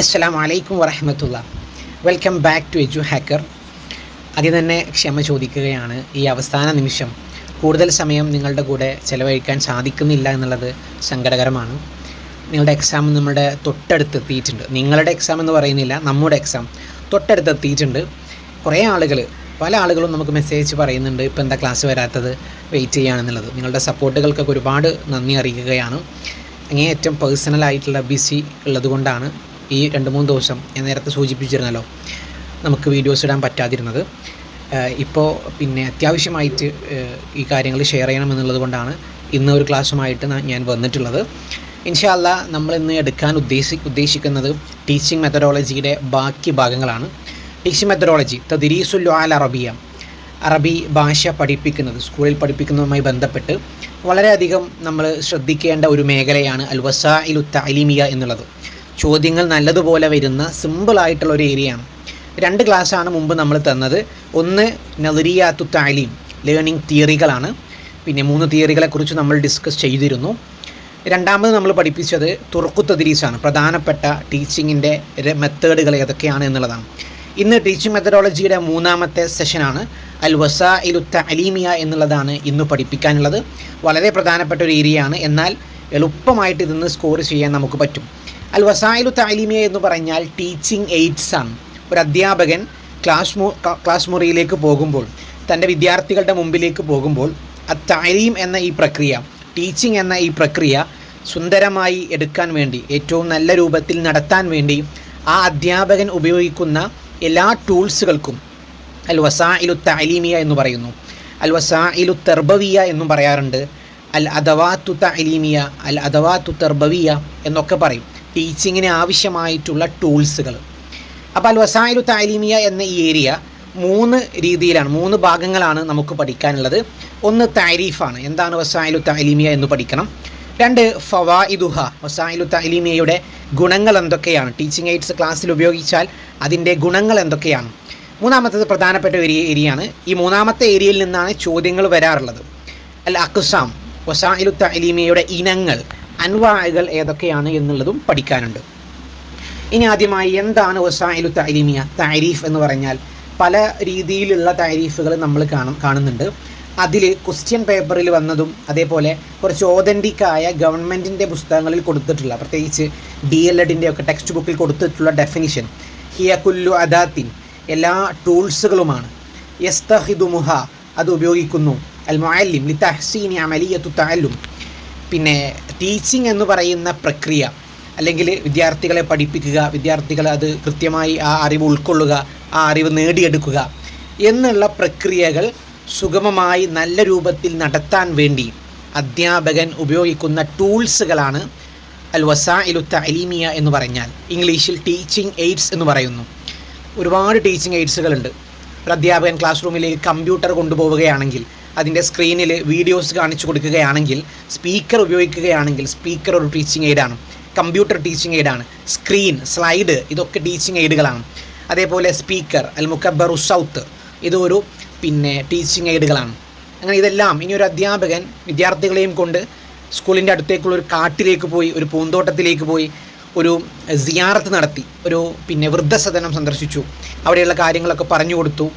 അസ്സലാമു അലൈക്കും വറഹ്മത്തുള്ളാഹി. Welcome back to Edu Hacker. ആദ്യം തന്നെ ക്ഷമ ചോദിക്കുകയാണ്. ഈ അവസാന നിമിഷം കൂടുതൽ സമയം നിങ്ങളുടെ കൂടെ ചിലവഴിക്കാൻ സാധിക്കുന്നില്ല എന്നുള്ളത് സങ്കടകരമാണ്. നിങ്ങളുടെ എക്സാം നമ്മുടെ തൊട്ടടുത്തെത്തിയിട്ടുണ്ട്. നിങ്ങളുടെ എക്സാം എന്ന് പറയുന്നില്ല, നമ്മുടെ എക്സാം തൊട്ടടുത്തെത്തിയിട്ടുണ്ട്. കുറേ പല ആളുകളും നമുക്ക് മെസ്സേജ് പറയുന്നുണ്ട്, ഇപ്പോൾ എന്താ ക്ലാസ് വരാത്തത്, വെയിറ്റ് ചെയ്യുകയാണെന്നുള്ളത്. നിങ്ങളുടെ സപ്പോർട്ടുകൾക്കൊക്കെ ഒരുപാട് നന്ദി അറിയിക്കുകയാണ്. അങ്ങേയറ്റം പേഴ്സണലായിട്ടുള്ള ബിസി ഉള്ളതുകൊണ്ടാണ് ഈ 2-3 ദിവസം ഞാൻ നേരത്തെ സൂചിപ്പിച്ചിരുന്നല്ലോ നമുക്ക് വീഡിയോസ് ഇടാൻ പറ്റാതിരുന്നത്. ഇപ്പോൾ അത്യാവശ്യമായിട്ട് ഈ കാര്യങ്ങൾ ഷെയർ ചെയ്യണമെന്നുള്ളത് കൊണ്ടാണ് ഇന്ന് ഒരു ക്ലാസ്സുമായിട്ട് ഞാൻ വന്നിട്ടുള്ളത്. ഇൻഷാ അല്ലാഹ് നമ്മൾ ഇന്ന് എടുക്കാൻ ഉദ്ദേശിക്കുന്നത് ടീച്ചിങ് മെത്തഡോളജിയുടെ ബാക്കി ഭാഗങ്ങളാണ്. ടീച്ചിങ് മെത്തഡോളജി തദ്രീസുൽ ലുആൽ അറബിയ, അറബി ഭാഷ പഠിപ്പിക്കുന്നത്, സ്കൂളിൽ പഠിപ്പിക്കുന്നതുമായി ബന്ധപ്പെട്ട് വളരെയധികം നമ്മൾ ശ്രദ്ധിക്കേണ്ട ഒരു മേഖലയാണ് അൽ വസാഇലു തഅലീമിയ എന്നുള്ളത്. ചോദ്യങ്ങൾ നല്ലതുപോലെ വരുന്ന സിമ്പിളായിട്ടുള്ള ഒരു ഏരിയയാണ്. 2 ക്ലാസ്സാണ് മുമ്പ് നമ്മൾ തന്നത്. ഒന്ന് നദരിയാത്തു തഅലീം, ലേണിംഗ് തിയറികളാണ്. 3 തിയറികളെക്കുറിച്ച് നമ്മൾ ഡിസ്കസ് ചെയ്തിരുന്നു. രണ്ടാമത് നമ്മൾ പഠിപ്പിച്ചത് തുർഖു തദ്രീസാണ്, പ്രധാനപ്പെട്ട ടീച്ചിങ്ങിൻ്റെ മെത്തേഡുകൾ ഏതൊക്കെയാണ് എന്നുള്ളതാണ്. ഇന്ന് ടീച്ചിങ് മെത്തഡോളജിയുടെ 3ാമത്തെ സെഷനാണ്. അൽ വസാഇലു തഅലീമിയ എന്നുള്ളതാണ് ഇന്ന് പഠിപ്പിക്കാനുള്ളത്. വളരെ പ്രധാനപ്പെട്ട ഒരു ഏരിയയാണ്, എന്നാൽ എളുപ്പമായിട്ട് ഇതിന്ന് സ്കോർ ചെയ്യാൻ നമുക്ക് പറ്റും. അൽ വസാഇലു തഅലീമിയ എന്ന് പറഞ്ഞാൽ ടീച്ചിങ് എയ്ഡ്സ് ആണ്. ഒരു അധ്യാപകൻ ക്ലാസ് മുറിയിലേക്ക് പോകുമ്പോൾ, തൻ്റെ വിദ്യാർത്ഥികളുടെ മുമ്പിലേക്ക് പോകുമ്പോൾ, തഅലീം എന്ന ഈ പ്രക്രിയ, ടീച്ചിങ് എന്ന ഈ പ്രക്രിയ സുന്ദരമായി എടുക്കാൻ വേണ്ടി, ഏറ്റവും നല്ല രൂപത്തിൽ നടത്താൻ വേണ്ടി ആ അധ്യാപകൻ ഉപയോഗിക്കുന്ന എല്ലാ ടൂൾസുകൾക്കും അൽ വസാഇലു തഅലീമിയ എന്ന് പറയുന്നു. അൽ വസാഇലു തർബവിയ എന്നും പറയാറുണ്ട്. അൽ അദവാത്തു തഅലീമിയ, അൽ അദവാത്തു തർബവിയ എന്നൊക്കെ പറയും. ടീച്ചിങ്ങിന് ആവശ്യമായിട്ടുള്ള ടൂൾസുകൾ. അപ്പോൾ അൽ വസാഇലു തഅലീമിയ എന്ന ഈ ഏരിയ 3 രീതിയിലാണ്, 3 ഭാഗങ്ങളാണ് നമുക്ക് പഠിക്കാനുള്ളത്. ഒന്ന് താരീഫാണ്, എന്താണ് വസാഇലു തഅലീമിയ എന്ന് പഠിക്കണം. 2 ഫവായിദുഹ, വസാഇലു തഅലീമിയയുടെ ഗുണങ്ങൾ എന്തൊക്കെയാണ്, ടീച്ചിങ് എയ്ഡ്സ് ക്ലാസ്സിൽ ഉപയോഗിച്ചാൽ അതിൻ്റെ ഗുണങ്ങൾ എന്തൊക്കെയാണ്. 3ാമത്തേത് പ്രധാനപ്പെട്ട ഒരു ഏരിയയാണ്. ഈ 3ാമത്തെ ഏരിയയിൽ നിന്നാണ് ചോദ്യങ്ങൾ വരാറുള്ളത്. അൽ അഖ്സാം, വസാഇലു തഅലീമിയയുടെ ഇനങ്ങൾ, അൻവാഅകൾ ഏതൊക്കെയാണ് എന്നുള്ളതും പഠിക്കാനുണ്ട്. ഇനി ആദ്യമായി എന്താണ് വസാഇലു തഅലീമിയ? താരീഫ് എന്ന് പറഞ്ഞാൽ പല രീതിയിലുള്ള താരീഫുകൾ നമ്മൾ കാണുന്നുണ്ട്. അതിൽ ക്വസ്റ്റ്യൻ പേപ്പറിൽ വന്നതും അതേപോലെ കുറച്ച് ഓതൻറ്റിക്കായ ഗവൺമെൻറ്റിൻ്റെ പുസ്തകങ്ങളിൽ കൊടുത്തിട്ടുള്ള, പ്രത്യേകിച്ച് DLEDൻ്റെ ഒക്കെ ടെക്സ്റ്റ് ബുക്കിൽ കൊടുത്തിട്ടുള്ള ഡെഫിനിഷൻ ഹിയ കുല്ലു അദാത്തിൻ, എല്ലാ ടൂൾസുകളുമാണ്. യസ്തഖിദുമുഹ, അത് ഉപയോഗിക്കുന്നു. അൽ മുഅല്ലിം ലി തഹ്സീനി അമലിയത്തു തഅല്ലും, ടീച്ചിങ് എന്ന് പറയുന്ന പ്രക്രിയ, അല്ലെങ്കിൽ വിദ്യാർത്ഥികളെ പഠിപ്പിക്കുക, വിദ്യാർത്ഥികൾ അത് കൃത്യമായി ആ അറിവ് ഉൾക്കൊള്ളുക, ആ അറിവ് നേടിയെടുക്കുക എന്നുള്ള പ്രക്രിയകൾ സുഗമമായി നല്ല രൂപത്തിൽ നടത്താൻ വേണ്ടി അധ്യാപകൻ ഉപയോഗിക്കുന്ന ടൂൾസുകളാണ് അൽ വസാഇലു തഅലീമിയ എന്ന് പറഞ്ഞാൽ. ഇംഗ്ലീഷിൽ ടീച്ചിങ് എയ്ഡ്സ് എന്ന് പറയുന്നു. ഒരുപാട് ടീച്ചിങ് എയ്ഡ്സുകളുണ്ട്. ഒരു അധ്യാപകൻ ക്ലാസ് റൂമിലേക്ക് കമ്പ്യൂട്ടർ കൊണ്ടുപോവുകയാണെങ്കിൽ, അതിൻ്റെ സ്ക്രീനിൽ വീഡിയോസ് കാണിച്ചു കൊടുക്കുകയാണെങ്കിൽ, സ്പീക്കർ ഉപയോഗിക്കുകയാണെങ്കിൽ, സ്പീക്കർ ഒരു ടീച്ചിങ് എയ്ഡാണ്. കമ്പ്യൂട്ടർ ടീച്ചിങ് എയ്ഡാണ്. സ്ക്രീൻ, സ്ലൈഡ്, ഇതൊക്കെ ടീച്ചിങ് എയ്ഡുകളാണ്. അതേപോലെ സ്പീക്കർ, അൽ മുക്കബ്ബറു സൗത്ത്, ഇതൊരു ടീച്ചിങ് എയ്ഡുകളാണ്. അങ്ങനെ ഇതെല്ലാം ഇനി ഒരു അധ്യാപകൻ വിദ്യാർത്ഥികളെയും കൊണ്ട് സ്കൂളിൻ്റെ അടുത്തേക്കുള്ള ഒരു കാട്ടിലേക്ക് പോയി, ഒരു പൂന്തോട്ടത്തിലേക്ക് പോയി, ഒരു സിയാറത്ത് നടത്തി, ഒരു വൃദ്ധസദനം സന്ദർശിച്ചു, അവിടെയുള്ള കാര്യങ്ങളൊക്കെ പറഞ്ഞു കൊടുത്തു,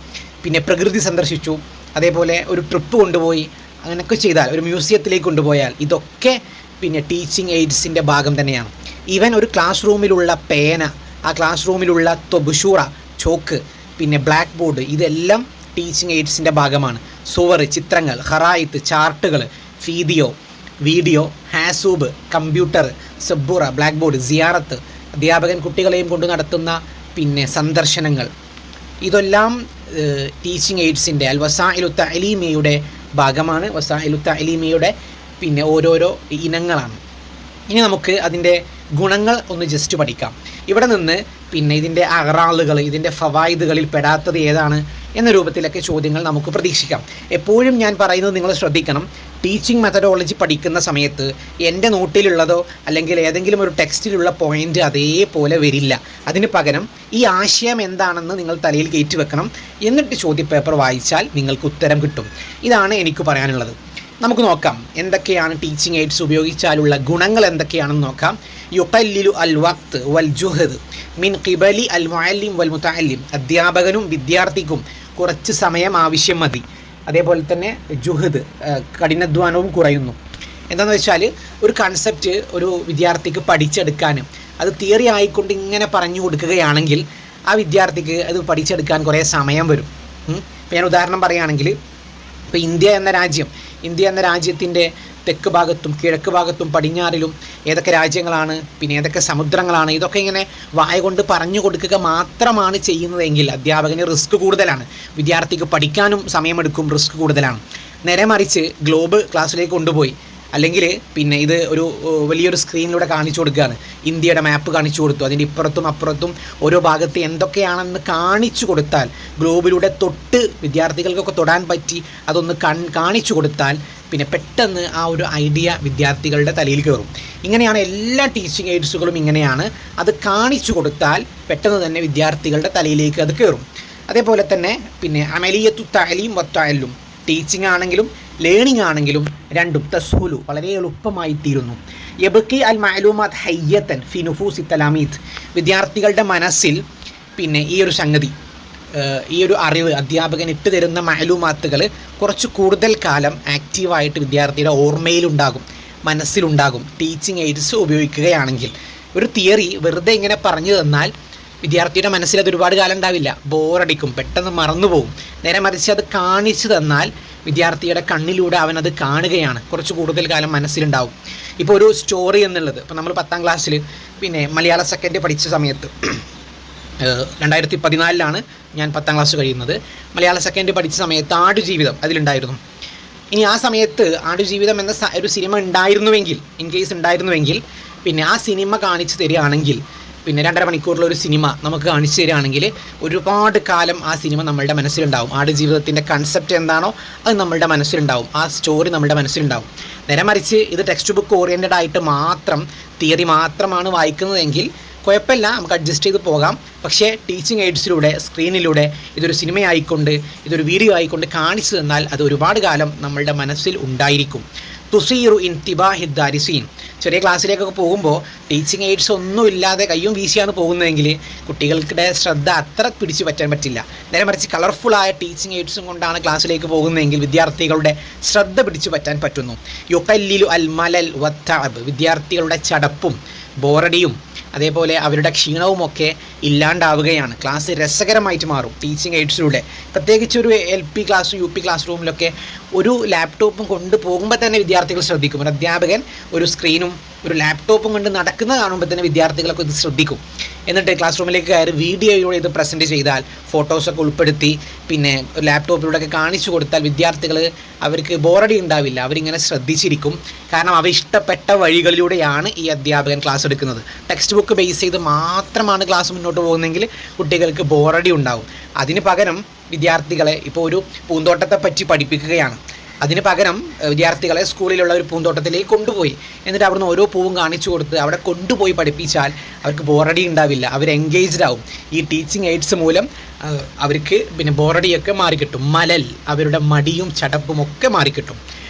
പ്രകൃതി സന്ദർശിച്ചു, അതേപോലെ ഒരു ട്രിപ്പ് കൊണ്ടുപോയി, അങ്ങനെയൊക്കെ ചെയ്താൽ, ഒരു മ്യൂസിയത്തിലേക്ക് കൊണ്ടുപോയാൽ, ഇതൊക്കെ ടീച്ചിങ് എയ്ഡ്സിൻ്റെ ഭാഗം തന്നെയാണ്. ഈവൻ ഒരു ക്ലാസ് റൂമിലുള്ള പേന, ആ ക്ലാസ് റൂമിലുള്ള തൊബുഷൂറ, ചോക്ക്, ബ്ലാക്ക് ബോർഡ്, ഇതെല്ലാം ടീച്ചിങ് എയ്ഡ്സിൻ്റെ ഭാഗമാണ്. സുവർ, ചിത്രങ്ങൾ, ഖറായിത്ത്, ചാർട്ടുകൾ, വീഡിയോ, ഹാസൂബ്, കമ്പ്യൂട്ടർ, സബ്ബൂറ, ബ്ലാക്ക് ബോർഡ്, സിയാറത്ത്, അധ്യാപകൻ കുട്ടികളെയും കൊണ്ട് നടത്തുന്ന സന്ദർശനങ്ങൾ, ഇതെല്ലാം ടീച്ചിങ് എയ്ഡ്സിൻ്റെ അൽ വസാഇലു തഅലീമിയയുടെ ഭാഗമാണ്. വസാഇലു തഅലീമിയയുടെ ഓരോരോ ഇനങ്ങളാണ്. ഇനി നമുക്ക് അതിൻ്റെ ഗുണങ്ങൾ ഒന്ന് ജസ്റ്റ് പഠിക്കാം. ഇവിടെ നിന്ന് ഇതിൻ്റെ അഗ്റാളുകൾ, ഇതിൻ്റെ ഫവായിദുകളിൽ പെടാത്തത് ഏതാണ് എന്ന രൂപത്തിലൊക്കെ ചോദ്യങ്ങൾ നമുക്ക് പ്രതീക്ഷിക്കാം. എപ്പോഴും ഞാൻ പറയുന്നത് നിങ്ങൾ ശ്രദ്ധിക്കണം, ടീച്ചിങ് മെത്തഡോളജി പഠിക്കുന്ന സമയത്ത് എൻ്റെ നോട്ടിലുള്ളതോ അല്ലെങ്കിൽ ഏതെങ്കിലും ഒരു ടെക്സ്റ്റിലുള്ള പോയിൻ്റ് അതേപോലെ വരില്ല. അതിന് പകരം ഈ ആശയം എന്താണെന്ന് നിങ്ങൾ തലയിൽ കയറ്റി വെക്കണം. എന്നിട്ട് ചോദ്യപേപ്പർ വായിച്ചാൽ നിങ്ങൾക്ക് ഉത്തരം കിട്ടും. ഇതാണ് എനിക്ക് പറയാനുള്ളത്. നമുക്ക് നോക്കാം എന്തൊക്കെയാണ് ടീച്ചിങ് എയ്ഡ്സ് ഉപയോഗിച്ചാലുള്ള ഗുണങ്ങൾ എന്തൊക്കെയാണെന്ന് നോക്കാം. യുഖല്ലിലു അൽ വഖ്ത് വൽ ജുഹദ് മിൻ ഖിബലി അൽ മുഅല്ലിം വൽ മുതഅല്ലിം. അധ്യാപകനും വിദ്യാർത്ഥിക്കും കുറച്ച് സമയം ആവശ്യം മതി. അതേപോലെ തന്നെ ജുഹദ് കഠിനാധ്വാനവും കുറയുന്നു. എന്താണെന്ന് വെച്ചാൽ ഒരു കൺസെപ്റ്റ് ഒരു വിദ്യാർത്ഥിക്ക് പഠിച്ചെടുക്കാനും അത് തിയറി ആയിക്കൊണ്ട് ഇങ്ങനെ പറഞ്ഞു കൊടുക്കുകയാണെങ്കിൽ ആ വിദ്യാർത്ഥിക്ക് അത് പഠിച്ചെടുക്കാൻ കുറേ സമയം വരും. ഇപ്പോൾ ഞാൻ ഉദാഹരണം പറയുകയാണെങ്കിൽ, ഇപ്പോൾ ഇന്ത്യ എന്ന രാജ്യത്തിൻ്റെ തെക്ക് ഭാഗത്തും കിഴക്ക് ഭാഗത്തും പടിഞ്ഞാറിലും ഏതൊക്കെ രാജ്യങ്ങളാണ്, പിന്നെ ഏതൊക്കെ സമുദ്രങ്ങളാണ്, ഇതൊക്കെ ഇങ്ങനെ വായ കൊണ്ട് പറഞ്ഞു കൊടുക്കുക മാത്രമാണ് ചെയ്യുന്നതെങ്കിൽ അധ്യാപകന് റിസ്ക് കൂടുതലാണ്. വിദ്യാർത്ഥിക്ക് പഠിക്കാനും സമയമെടുക്കും, റിസ്ക് കൂടുതലാണ്. നേരെ മറിച്ച് ഗ്ലോബ് ക്ലാസ്സിലേക്ക് കൊണ്ടുപോയി അല്ലെങ്കിൽ പിന്നെ ഇത് ഒരു വലിയൊരു സ്ക്രീനിലൂടെ കാണിച്ചു കൊടുക്കുകയാണ്. ഇന്ത്യയുടെ മാപ്പ് കാണിച്ചു കൊടുത്തു, അതിൻ്റെ ഇപ്പുറത്തും അപ്പുറത്തും ഓരോ ഭാഗത്ത് എന്തൊക്കെയാണെന്ന് കാണിച്ചു കൊടുത്താൽ, ഗ്ലോബിലൂടെ തൊട്ട് വിദ്യാർത്ഥികൾക്കൊക്കെ തൊടാൻ പറ്റി അതൊന്ന് കാണിച്ചു കൊടുത്താൽ പിന്നെ പെട്ടെന്ന് ആ ഒരു ഐഡിയ വിദ്യാർത്ഥികളുടെ തലയിൽ കയറും. ഇങ്ങനെയാണ് എല്ലാ ടീച്ചിങ് എയ്ഡ്സുകളും ഇങ്ങനെയാണ്. അത് കാണിച്ചു കൊടുത്താൽ പെട്ടെന്ന് തന്നെ വിദ്യാർത്ഥികളുടെ തലയിലേക്ക് അത് കയറും. അതേപോലെ തന്നെ പിന്നെ അമലിയത്തു തഅലീം വത്തഅല്ലും, ടീച്ചിങ് ആണെങ്കിലും ലേണിംഗ് ആണെങ്കിലും രണ്ടും തസ്ഹുലു വളരെ എളുപ്പമായി തീരുന്നു. യബ്ഖി അൽ മഅലൂമാത്ത് ഹയ്യത്തൻ ഫി നുഫൂസി തലാമീദ്, വിദ്യാർത്ഥികളുടെ മനസ്സിൽ പിന്നെ ഈ ഒരു സംഗതി, ഈ ഒരു അറിവ് അധ്യാപകൻ ഇട്ട് തരുന്ന മഅലൂമാത്തുകൾ കുറച്ച് കൂടുതൽ കാലം ആക്റ്റീവായിട്ട് വിദ്യാർത്ഥിയുടെ ഓർമ്മയിലുണ്ടാകും, മനസ്സിലുണ്ടാകും. ടീച്ചിങ് എയ്ഡ്സ് ഉപയോഗിക്കുകയാണെങ്കിൽ ഒരു തിയറി വെറുതെ ഇങ്ങനെ പറഞ്ഞു തന്നാൽ വിദ്യാർത്ഥിയുടെ മനസ്സിൽ അത് ഒരുപാട് കാലം ഉണ്ടാവില്ല, ബോറടിക്കും, പെട്ടെന്ന് മറന്നുപോകും. നേരെ മറിച്ച് അത് കാണിച്ചു തന്നാൽ വിദ്യാർത്ഥിയുടെ കണ്ണിലൂടെ അവനത് കാണുകയാണ്, കുറച്ച് കൂടുതൽ കാലം മനസ്സിലുണ്ടാവും. ഇപ്പോൾ ഒരു സ്റ്റോറി എന്നുള്ളത്, ഇപ്പോൾ നമ്മൾ 10ാം ക്ലാസ്സിൽ പിന്നെ മലയാള സെക്കൻഡ് പഠിച്ച സമയത്ത് 2014 ഞാൻ 10ാം ക്ലാസ് കഴിയുന്നത്. മലയാള സെക്കൻഡ് പഠിച്ച സമയത്ത് ആടുജീവിതം അതിലുണ്ടായിരുന്നു. ഇനി ആ സമയത്ത് ആടുജീവിതം എന്ന ഒരു സിനിമ ഉണ്ടായിരുന്നുവെങ്കിൽ, ഇൻ കേസ് ഉണ്ടായിരുന്നുവെങ്കിൽ, പിന്നെ ആ സിനിമ കാണിച്ചു തരികയാണെങ്കിൽ, പിന്നെ 2.5 മണിക്കൂറിലൊരു സിനിമ നമുക്ക് കാണിച്ചു തരികയാണെങ്കിൽ ഒരുപാട് കാലം ആ സിനിമ നമ്മളുടെ മനസ്സിലുണ്ടാവും. ആടുജീവിതത്തിൻ്റെ കൺസെപ്റ്റ് എന്താണോ അത് നമ്മളുടെ മനസ്സിലുണ്ടാവും, ആ സ്റ്റോറി നമ്മളുടെ മനസ്സിലുണ്ടാവും. നേരെ മറിച്ച് ഇത് ടെക്സ്റ്റ് ബുക്ക് ഓറിയൻറ്റഡ് ആയിട്ട് മാത്രം തിയറി മാത്രമാണ് വായിക്കുന്നതെങ്കിൽ കുഴപ്പമില്ല, നമുക്ക് അഡ്ജസ്റ്റ് ചെയ്ത് പോകാം. പക്ഷേ ടീച്ചിങ് എയ്ഡ്സിലൂടെ, സ്ക്രീനിലൂടെ ഇതൊരു സിനിമയായിക്കൊണ്ട്, ഇതൊരു വീഡിയോ ആയിക്കൊണ്ട് കാണിച്ചു തന്നാൽ അത് ഒരുപാട് കാലം നമ്മളുടെ മനസ്സിൽ ഉണ്ടായിരിക്കും. തുസീറു ഇൻതിബാഹി ദാരിസീൻ, ചെറിയ ക്ലാസ്സിലേക്കൊക്കെ പോകുമ്പോൾ ടീച്ചിങ് എയ്ഡ്സ് ഒന്നുമില്ലാതെ കയ്യും വീശിയാണ് പോകുന്നതെങ്കിൽ കുട്ടികൾക്കിടെ ശ്രദ്ധ അത്ര പിടിച്ചു പറ്റാൻ പറ്റില്ല. നേരെ മറിച്ച് കളർഫുള്ളായ ടീച്ചിങ് എയ്ഡ്സും കൊണ്ടാണ് ക്ലാസ്സിലേക്ക് പോകുന്നതെങ്കിൽ വിദ്യാർത്ഥികളുടെ ശ്രദ്ധ പിടിച്ചു പറ്റാൻ പറ്റുന്നു. യുഖല്ലിലു അൽ മലൽ വത്തഅബ്, വിദ്യാർത്ഥികളുടെ ചടപ്പും ബോറടിയും അതേപോലെ അവരുടെ ക്ഷീണവുമൊക്കെ ഇല്ലാണ്ടാവുകയാണ്. ക്ലാസ് രസകരമായിട്ട് മാറും ടീച്ചിങ് എയ്ഡ്സിലൂടെ. പ്രത്യേകിച്ച് ഒരു LP ക്ലാസ്സും UP ക്ലാസ് റൂമിലൊക്കെ ഒരു ലാപ്ടോപ്പും കൊണ്ടുപോകുമ്പോൾ തന്നെ വിദ്യാർത്ഥികൾ ശ്രദ്ധിക്കും. ഒരു അധ്യാപകൻ ഒരു സ്ക്രീനും ഒരു ലാപ്ടോപ്പും കൊണ്ട് നടക്കുന്നത് കാണുമ്പോൾ തന്നെ വിദ്യാർത്ഥികളൊക്കെ ഇത് ശ്രദ്ധിക്കും. എന്നിട്ട് ക്ലാസ് റൂമിലേക്ക് കയറി വീഡിയോയിലൂടെ ഇത് പ്രസൻറ്റ് ചെയ്താൽ, ഫോട്ടോസൊക്കെ ഉൾപ്പെടുത്തി പിന്നെ ലാപ്ടോപ്പിലൂടെയൊക്കെ കാണിച്ചു കൊടുത്താൽ വിദ്യാർത്ഥികൾ അവർക്ക് ബോറടി ഉണ്ടാവില്ല, അവരിങ്ങനെ ശ്രദ്ധിച്ചിരിക്കും. കാരണം അവർ ഇഷ്ടപ്പെട്ട വഴികളിലൂടെയാണ് ഈ അധ്യാപകൻ ക്ലാസ് എടുക്കുന്നത്. ടെക്സ്റ്റ് ബുക്ക് ബേസ് ചെയ്ത് മാത്രമാണ് ക്ലാസ് മുന്നോട്ട് പോകുന്നതെങ്കിൽ കുട്ടികൾക്ക് ബോറടി ഉണ്ടാവും. അതിന് പകരം വിദ്യാർത്ഥികളെ ഇപ്പോൾ ഒരു പൂന്തോട്ടത്തെ പറ്റി പഠിപ്പിക്കുകയാണ്, അതിന് പകരം വിദ്യാർത്ഥികളെ സ്കൂളിലുള്ള ഒരു പൂന്തോട്ടത്തിലേക്ക് കൊണ്ടുപോയി എന്നിട്ട് അവിടുന്ന് ഓരോ പൂവും കാണിച്ചു കൊടുത്ത് അവിടെ കൊണ്ടുപോയി പഠിപ്പിച്ചാൽ അവർക്ക് ബോറടി ഉണ്ടാവില്ല, അവർ എൻഗേജ്ഡ് ആവും. ഈ ടീച്ചിങ് എയ്ഡ്സ് മൂലം അവർക്ക് പിന്നെ ബോറടിയൊക്കെ മാറിക്കിട്ടും, മലൽ അവരുടെ മടിയും ചടപ്പും ഒക്കെ മാറിക്കിട്ടും.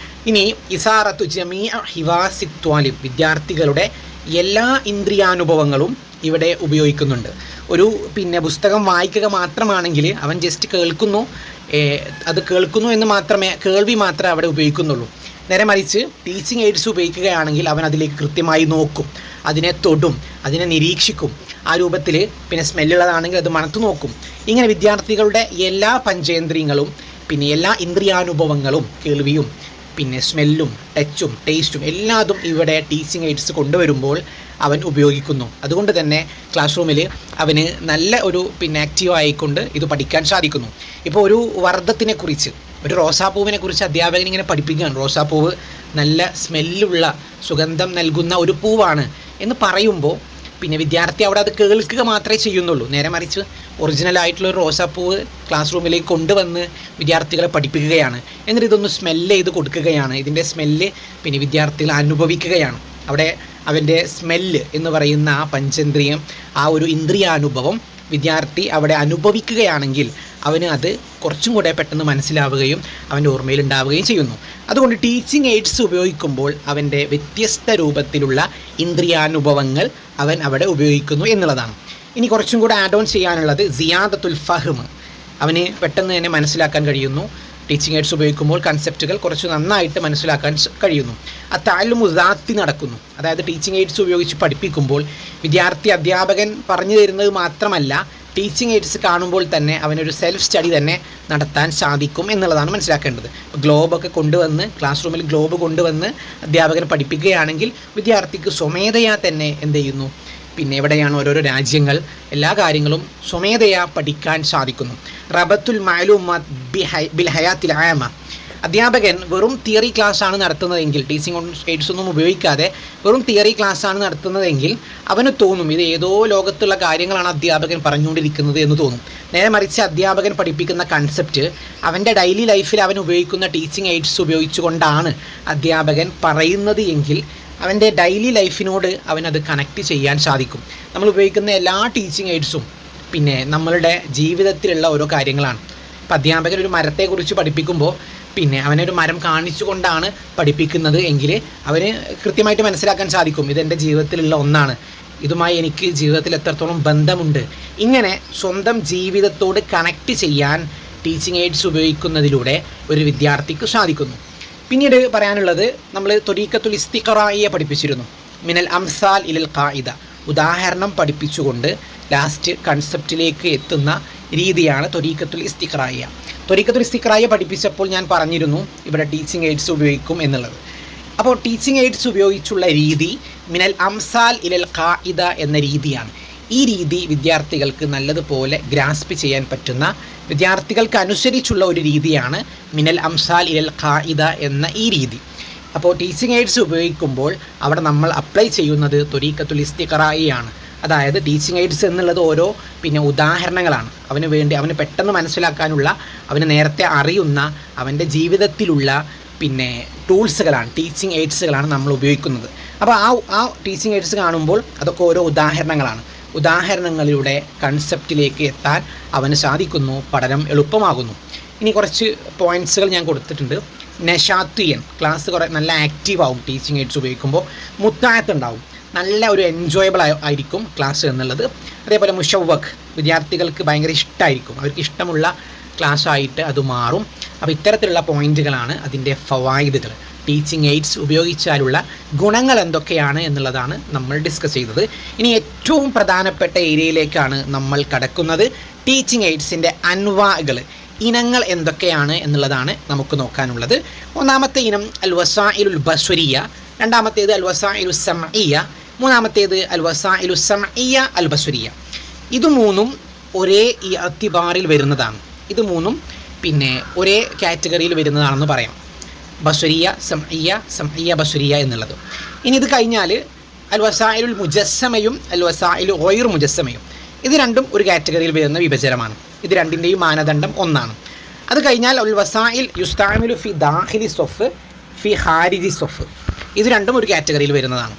ഇനി ഇസാറത്തു ജമീഅ ഹിവാസി ത്വാലിബ്, വിദ്യാർത്ഥികളുടെ എല്ലാ ഇന്ദ്രിയാനുഭവങ്ങളും ഇവിടെ ഉപയോഗിക്കുന്നുണ്ട്. ഒരു പിന്നെ പുസ്തകം വായിക്കുക മാത്രമാണെങ്കിൽ അവൻ ജസ്റ്റ് കേൾക്കുന്നു, അത് കേൾക്കുന്നു എന്ന് മാത്രമേ, കേൾവി മാത്രമേ അവിടെ ഉപയോഗിക്കുന്നുള്ളൂ. നേരെ മറിച്ച് ടീച്ചിങ് എയ്ഡ്സ് ഉപയോഗിക്കുകയാണെങ്കിൽ അവൻ അതിലേക്ക് കൃത്യമായി നോക്കും, അതിനെ തൊടും, അതിനെ നിരീക്ഷിക്കും. ആ രൂപത്തിൽ പിന്നെ സ്മെല്ലുള്ളതാണെങ്കിൽ അത് മണത്തു നോക്കും. ഇങ്ങനെ വിദ്യാർത്ഥികളുടെ എല്ലാ പഞ്ചേന്ദ്രിയങ്ങളും പിന്നെ എല്ലാ ഇന്ദ്രിയാനുഭവങ്ങളും, കേൾവിയും പിന്നെ സ്മെല്ലും ടച്ചും ടേസ്റ്റും എല്ലാതും ഇവിടെ ടീച്ചിങ് എയ്ഡ്സ് കൊണ്ടുവരുമ്പോൾ അവൻ ഉപയോഗിക്കുന്നു. അതുകൊണ്ട് തന്നെ ക്ലാസ് റൂമിൽ അവന് നല്ല ഒരു പിന്നെ ആക്റ്റീവായിക്കൊണ്ട് ഇത് പഠിക്കാൻ സാധിക്കുന്നു. ഇപ്പോൾ ഒരു വർദ്ധത്തിനെക്കുറിച്ച്, ഒരു റോസാപ്പൂവിനെ കുറിച്ച് അധ്യാപകൻ ഇങ്ങനെ പഠിപ്പിക്കുകയാണ്. റോസാപ്പൂവ് നല്ല സ്മെല്ലുള്ള, സുഗന്ധം നൽകുന്ന ഒരു പൂവാണ് എന്ന് പറയുമ്പോൾ പിന്നെ വിദ്യാർത്ഥി അവിടെ അത് കേൾക്കുക മാത്രമേ ചെയ്യുന്നുള്ളൂ. നേരെ മറിച്ച് ഒറിജിനലായിട്ടുള്ളൊരു റോസാപ്പൂവ് ക്ലാസ് റൂമിലേക്ക് കൊണ്ടുവന്ന് വിദ്യാർത്ഥികളെ പഠിപ്പിക്കുകയാണ്. എന്നിട്ട് ഇതൊന്ന് സ്മെല്ല് ചെയ്ത് കൊടുക്കുകയാണ്. ഇതിൻ്റെ സ്മെല്ല് പിന്നെ വിദ്യാർത്ഥികൾ അനുഭവിക്കുകയാണ്. അവിടെ അവൻ്റെ സ്മെല്ല് എന്ന് പറയുന്ന ആ പഞ്ചേന്ദ്രിയം, ആ ഒരു ഇന്ദ്രിയാനുഭവം വിദ്യാർത്ഥി അവിടെ അനുഭവിക്കുകയാണെങ്കിൽ അവന് അത് കുറച്ചും കൂടെ പെട്ടെന്ന് മനസ്സിലാവുകയും അവൻ്റെ ഓർമ്മയിൽ ഉണ്ടാവുകയും ചെയ്യുന്നു. അതുകൊണ്ട് ടീച്ചിങ് എയ്ഡ്സ് ഉപയോഗിക്കുമ്പോൾ അവൻ്റെ വ്യത്യസ്ത രൂപത്തിലുള്ള ഇന്ദ്രിയാനുഭവങ്ങൾ അവൻ അവിടെ ഉപയോഗിക്കുന്നു എന്നുള്ളതാണ്. ഇനി കുറച്ചും കൂടെ ആഡ് ഓൺ ചെയ്യാനുള്ളത് സിയാദത്തുൽ ഫഹ്മ്, അവന് പെട്ടെന്ന് തന്നെ മനസ്സിലാക്കാൻ കഴിയുന്നു. ടീച്ചിങ് എയ്ഡ്സ് ഉപയോഗിക്കുമ്പോൾ കൺസെപ്റ്റുകൾ കുറച്ച് നന്നായിട്ട് മനസ്സിലാക്കാൻ കഴിയുന്നു. ആ തഅല്ലുമു ദാത്തി നടക്കുന്നു. അതായത് ടീച്ചിങ് എയ്ഡ്സ് ഉപയോഗിച്ച് പഠിപ്പിക്കുമ്പോൾ വിദ്യാർത്ഥി അധ്യാപകൻ പറഞ്ഞു തരുന്നത് മാത്രമല്ല, ടീച്ചിങ് എയ്ഡ്സ് കാണുമ്പോൾ തന്നെ അവനൊരു സെൽഫ് സ്റ്റഡി തന്നെ നടത്താൻ സാധിക്കും എന്നുള്ളതാണ് മനസ്സിലാക്കേണ്ടത്. ഗ്ലോബൊക്കെ കൊണ്ടുവന്ന് ക്ലാസ് റൂമിൽ ഗ്ലോബ് കൊണ്ടുവന്ന് അധ്യാപകൻ പഠിപ്പിക്കുകയാണെങ്കിൽ വിദ്യാർത്ഥിക്ക് സ്വമേധയാ തന്നെ എന്ത് ചെയ്യുന്നു, പിന്നെ എവിടെയാണ് ഓരോരോ രാജ്യങ്ങൾ, എല്ലാ കാര്യങ്ങളും സ്വമേധയാ പഠിക്കാൻ സാധിക്കുന്നു. റബത്തുൽ മഅലൂമാത്ത് ബിൽ ഹയാത്തിൽ ആമ, അധ്യാപകൻ വെറും തിയറി ക്ലാസ്സാണ് നടത്തുന്നതെങ്കിൽ, ടീച്ചിങ് എയ്ഡ്സ് ഒന്നും ഉപയോഗിക്കാതെ വെറും തിയറി ക്ലാസ്സാണ് നടത്തുന്നതെങ്കിൽ അവന് തോന്നും ഇത് ഏതോ ലോകത്തുള്ള കാര്യങ്ങളാണ് അധ്യാപകൻ പറഞ്ഞുകൊണ്ടിരിക്കുന്നത് എന്ന് തോന്നും. നേരെ മറിച്ച് അധ്യാപകൻ പഠിപ്പിക്കുന്ന കൺസെപ്റ്റ് അവൻ്റെ ഡെയിലി ലൈഫിൽ അവൻ ഉപയോഗിക്കുന്ന ടീച്ചിങ് എയ്ഡ്സ് ഉപയോഗിച്ചുകൊണ്ടാണ് അധ്യാപകൻ പറയുന്നത് എങ്കിൽ അവൻ്റെ ഡെയിലി ലൈഫിനോട് അവനത് കണക്റ്റ് ചെയ്യാൻ സാധിക്കും. നമ്മൾ ഉപയോഗിക്കുന്ന എല്ലാ ടീച്ചിങ് എയ്ഡ്സും പിന്നെ നമ്മളുടെ ജീവിതത്തിലുള്ള ഓരോ കാര്യങ്ങളാണ്. ഇപ്പം അധ്യാപകൻ ഒരു മരത്തെക്കുറിച്ച് പഠിപ്പിക്കുമ്പോൾ പിന്നെ അവനൊരു മരം കാണിച്ചുകൊണ്ടാണ് പഠിപ്പിക്കുന്നത് എങ്കിൽ അവന് കൃത്യമായിട്ട് മനസ്സിലാക്കാൻ സാധിക്കും ഇതെൻ്റെ ജീവിതത്തിലുള്ള ഒന്നാണ്, ഇതുമായി എനിക്ക് ജീവിതത്തിൽ എത്രത്തോളം ബന്ധമുണ്ട്. ഇങ്ങനെ സ്വന്തം ജീവിതത്തോട് കണക്റ്റ് ചെയ്യാൻ ടീച്ചിങ് എയ്ഡ്സ് ഉപയോഗിക്കുന്നതിലൂടെ ഒരു വിദ്യാർത്ഥിക്ക് സാധിക്കുന്നു. പിന്നീട് പറയാനുള്ളത്, നമ്മൾ ത്വരീഖത്തുൽ ഇസ്തിഖറാഇയ പഠിപ്പിച്ചിരുന്നു. മിനൽ അംസാൽ ഇലൽ ഖായിദ, ഉദാഹരണം പഠിപ്പിച്ചുകൊണ്ട് ലാസ്റ്റ് കൺസെപ്റ്റിലേക്ക് എത്തുന്ന രീതിയാണ് ത്വരീഖത്തുൽ ഇസ്തിഖറാഇയ. ത്വരീഖത്തുൽ ഇസ്തിഖറാഇയ പഠിപ്പിച്ചപ്പോൾ ഞാൻ പറഞ്ഞിരുന്നു ഇവിടെ ടീച്ചിങ് എയ്ഡ്സ് ഉപയോഗിക്കും എന്നുള്ളത്. അപ്പോൾ ടീച്ചിങ് എയ്ഡ്സ് ഉപയോഗിച്ചുള്ള രീതി മിനൽ അംസാൽ ഇലൽ ഖായിദ എന്ന രീതിയാണ്. ഈ രീതി വിദ്യാർത്ഥികൾക്ക് നല്ലതുപോലെ ഗ്രാസ്പ് ചെയ്യാൻ പറ്റുന്ന, വിദ്യാർത്ഥികൾക്ക് അനുസരിച്ചുള്ള ഒരു രീതിയാണ് മിനൽ അംസാൽ ഇലൽ ഖായിദ എന്ന ഈ രീതി. അപ്പോൾ ടീച്ചിങ് എയ്ഡ്സ് ഉപയോഗിക്കുമ്പോൾ അവിടെ നമ്മൾ അപ്ലൈ ചെയ്യുന്നത് ത്വരീഖത്തുൽ ഇസ്തിഖറാഇയാണ്. അതായത് ടീച്ചിങ് എയ്ഡ്സ് എന്നുള്ളത് ഓരോ പിന്നെ ഉദാഹരണങ്ങളാണ്. അവന് പെട്ടെന്ന് മനസ്സിലാക്കാനുള്ള, അവന് നേരത്തെ അറിയുന്ന, അവൻ്റെ ജീവിതത്തിലുള്ള പിന്നെ ടൂൾസുകളാണ്, ടീച്ചിങ് എയ്ഡ്സുകളാണ് നമ്മൾ ഉപയോഗിക്കുന്നത്. അപ്പോൾ ആ ടീച്ചിങ് എയ്ഡ്സ് കാണുമ്പോൾ അതൊക്കെ ഓരോ ഉദാഹരണങ്ങളാണ്. ഉദാഹരണങ്ങളിലൂടെ കൺസെപ്റ്റിലേക്ക് എത്താൻ അവന് സാധിക്കുന്നു, പഠനം എളുപ്പമാകുന്നു. ഇനി കുറച്ച് പോയിൻറ്റ്സുകൾ ഞാൻ കൊടുത്തിട്ടുണ്ട്. നഷാത്തുയൻ, ക്ലാസ് കുറേ നല്ല ആക്റ്റീവ് ആവും ടീച്ചിങ് എയ്ഡ്സ് ഉപയോഗിക്കുമ്പോൾ. മുത്തായത്ത് ഉണ്ടാവും, നല്ല ഒരു എൻജോയബിൾ ആയിരിക്കും ക്ലാസ് എന്നുള്ളത്. അതേപോലെ മുഷവ്വഖ്, വിദ്യാർത്ഥികൾക്ക് ഭയങ്കര ഇഷ്ടമായിരിക്കും, അവർക്ക് ഇഷ്ടമുള്ള ക്ലാസ്സായിട്ട് അത് മാറും. അപ്പോൾ ഇത്തരത്തിലുള്ള പോയിൻറ്റുകളാണ് അതിൻ്റെ ഫവായിദുകൾ. ടീച്ചിങ് എയ്ഡ്സ് ഉപയോഗിച്ചാലുള്ള ഗുണങ്ങൾ എന്തൊക്കെയാണ് എന്നുള്ളതാണ് നമ്മൾ ഡിസ്കസ് ചെയ്തത്. ഇനി ഏറ്റവും പ്രധാനപ്പെട്ട ഏരിയയിലേക്കാണ് നമ്മൾ കടക്കുന്നത്. ടീച്ചിങ് എയ്ഡ്സിൻ്റെ അൻവാകൾ, ഇനങ്ങൾ എന്തൊക്കെയാണ് എന്നുള്ളതാണ് നമുക്ക് നോക്കാനുള്ളത്. ഒന്നാമത്തെ ഇനം അൽ വസാഇലുൽ ബസ്വരിയ, രണ്ടാമത്തേത് അൽ വസാഇലു സമഇയ, മൂന്നാമത്തേത് അൽ വസാഇലു സമഇയ അൽ ബസ്വരിയ. ഇത് മൂന്നും ഒരേ ഈ അത്തിബാറിൽ വരുന്നതാണ്. ഇത് മൂന്നും പിന്നെ ഒരേ കാറ്റഗറിയിൽ വരുന്നതാണെന്ന് പറയാം. ബസ്വരിയ സമഇയ, സമഇയ ബസ്വരിയ എന്നുള്ളത്. ഇനി ഇത് കഴിഞ്ഞാൽ അൽ വസാഇലുൽ മുജസ്സമയും അൽ വസാഇലു ഗൈറു മുജസ്സമയും, ഇത് രണ്ടും ഒരു കാറ്റഗറിയിൽ വരുന്ന വിഭജനമാണ്. ഇത് രണ്ടിൻ്റെയും മാനദണ്ഡം ഒന്നാണ്. അത് കഴിഞ്ഞാൽ അൽ വസാഇൽ യുസ്താമിലു ഫി ദാഖിലി സൊഫ് ഫി ഖാരിജി സൊഫ്, ഇത് രണ്ടും ഒരു കാറ്റഗറിയിൽ വരുന്നതാണ്.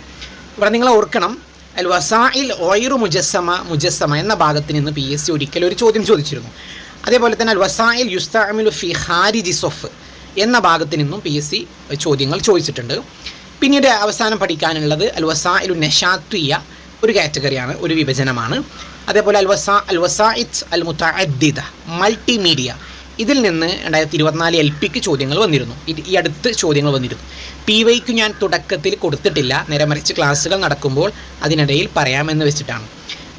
ഇവിടെ നിങ്ങൾ ഓർക്കണം, അൽ വസാഇൽ ഗൈറു മുജസ്സമ എന്ന ഭാഗത്ത് നിന്ന് PSC ഒരിക്കലും ഒരു ചോദ്യം ചോദിച്ചിരുന്നു. അതേപോലെ തന്നെ അൽ വസാഇൽ യുസ്താമിലു ഫി ഖാരിജി സൊഫ് എന്ന ഭാഗത്ത് നിന്നും PSC ചോദ്യങ്ങൾ ചോദിച്ചിട്ടുണ്ട്. പിന്നീട് അവസാനം പഠിക്കാനുള്ളത് അൽ വസാഇലു നഷാത്തുയ, ഒരു കാറ്റഗറിയാണ്, ഒരു വിഭജനമാണ്. അതേപോലെ അൽ വസാഇത്ത് അൽ മുതഅദ്ദിദ മൾട്ടിമീഡിയ, ഇതിൽ നിന്ന് 2024 LPക്ക് ചോദ്യങ്ങൾ വന്നിരുന്നു. ഈ അടുത്ത് ചോദ്യങ്ങൾ വന്നിരുന്നു. PYക്ക് ഞാൻ തുടക്കത്തിൽ കൊടുത്തിട്ടില്ല, നേരെ മറിച്ച് ക്ലാസ്സുകൾ നടക്കുമ്പോൾ അതിനിടയിൽ പറയാമെന്ന് വെച്ചിട്ടാണ്.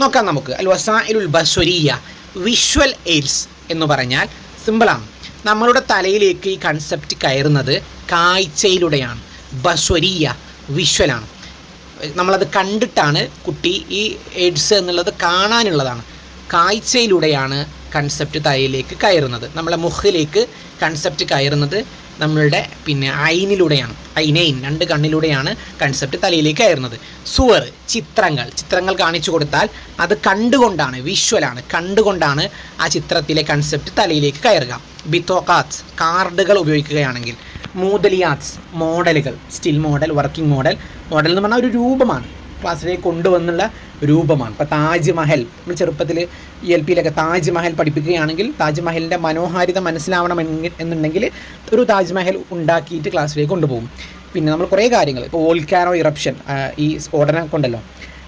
നോക്കാം നമുക്ക്. അൽ വസാഇലുൽ ബസ്വരിയ, വിഷ്വൽ എയ്ഡ്സ് എന്ന് പറഞ്ഞാൽ സിമ്പിളാണ്. നമ്മളുടെ തലയിലേക്ക് ഈ കൺസെപ്റ്റ് കയറുന്നത് കാഴ്ചയിലൂടെയാണ്. ബസ്വരിയ വിഷ്വലാണ്, നമ്മളത് കണ്ടിട്ടാണ്. കുട്ടി ഈ എയ്ഡ്സ് എന്നുള്ളത് കാണാനുള്ളതാണ്. കാഴ്ചയിലൂടെയാണ് കൺസെപ്റ്റ് തലയിലേക്ക് കയറുന്നത്. നമ്മളെ മുഖിലേക്ക് കൺസെപ്റ്റ് കയറുന്നത് നമ്മളുടെ പിന്നെ ഐനിലൂടെയാണ്. ഐനൈൻ, 2 കണ്ണിലൂടെയാണ് കൺസെപ്റ്റ് തലയിലേക്ക് കയറുന്നത്. സുവർ, ചിത്രങ്ങൾ കാണിച്ചു കൊടുത്താൽ അത് കണ്ടുകൊണ്ടാണ്, വിഷ്വലാണ്, കണ്ടുകൊണ്ടാണ് ആ ചിത്രത്തിലെ കൺസെപ്റ്റ് തലയിലേക്ക് കയറുക. ബിത്തോക്കാത്ത്, കാർഡുകൾ ഉപയോഗിക്കുകയാണെങ്കിൽ. മൂദലിയാത്സ്, മോഡലുകൾ, സ്റ്റിൽ മോഡൽ, വർക്കിംഗ് മോഡൽ എന്ന് പറഞ്ഞാൽ ഒരു രൂപമാണ്. ക്ലാസ്സിലേക്ക് കൊണ്ടുവന്നുള്ള രൂപമാണ്. ഇപ്പോൾ താജ്മഹൽ, നമ്മൾ ചെറുപ്പത്തിൽ LPയിലൊക്കെ താജ്മഹൽ പഠിപ്പിക്കുകയാണെങ്കിൽ താജ്മഹലിൻ്റെ മനോഹാരിത മനസ്സിലാവണമെങ്കിൽ എന്നുണ്ടെങ്കിൽ ഒരു താജ്മഹൽ ഉണ്ടാക്കിയിട്ട് ക്ലാസ്സിലേക്ക് കൊണ്ടുപോകും. പിന്നെ നമ്മൾ കുറേ കാര്യങ്ങൾ, ഇപ്പോൾ വോൾക്കാനോ ഇറപ്ഷൻ, ഈ സ്ഫോടനം കൊണ്ടല്ലോ,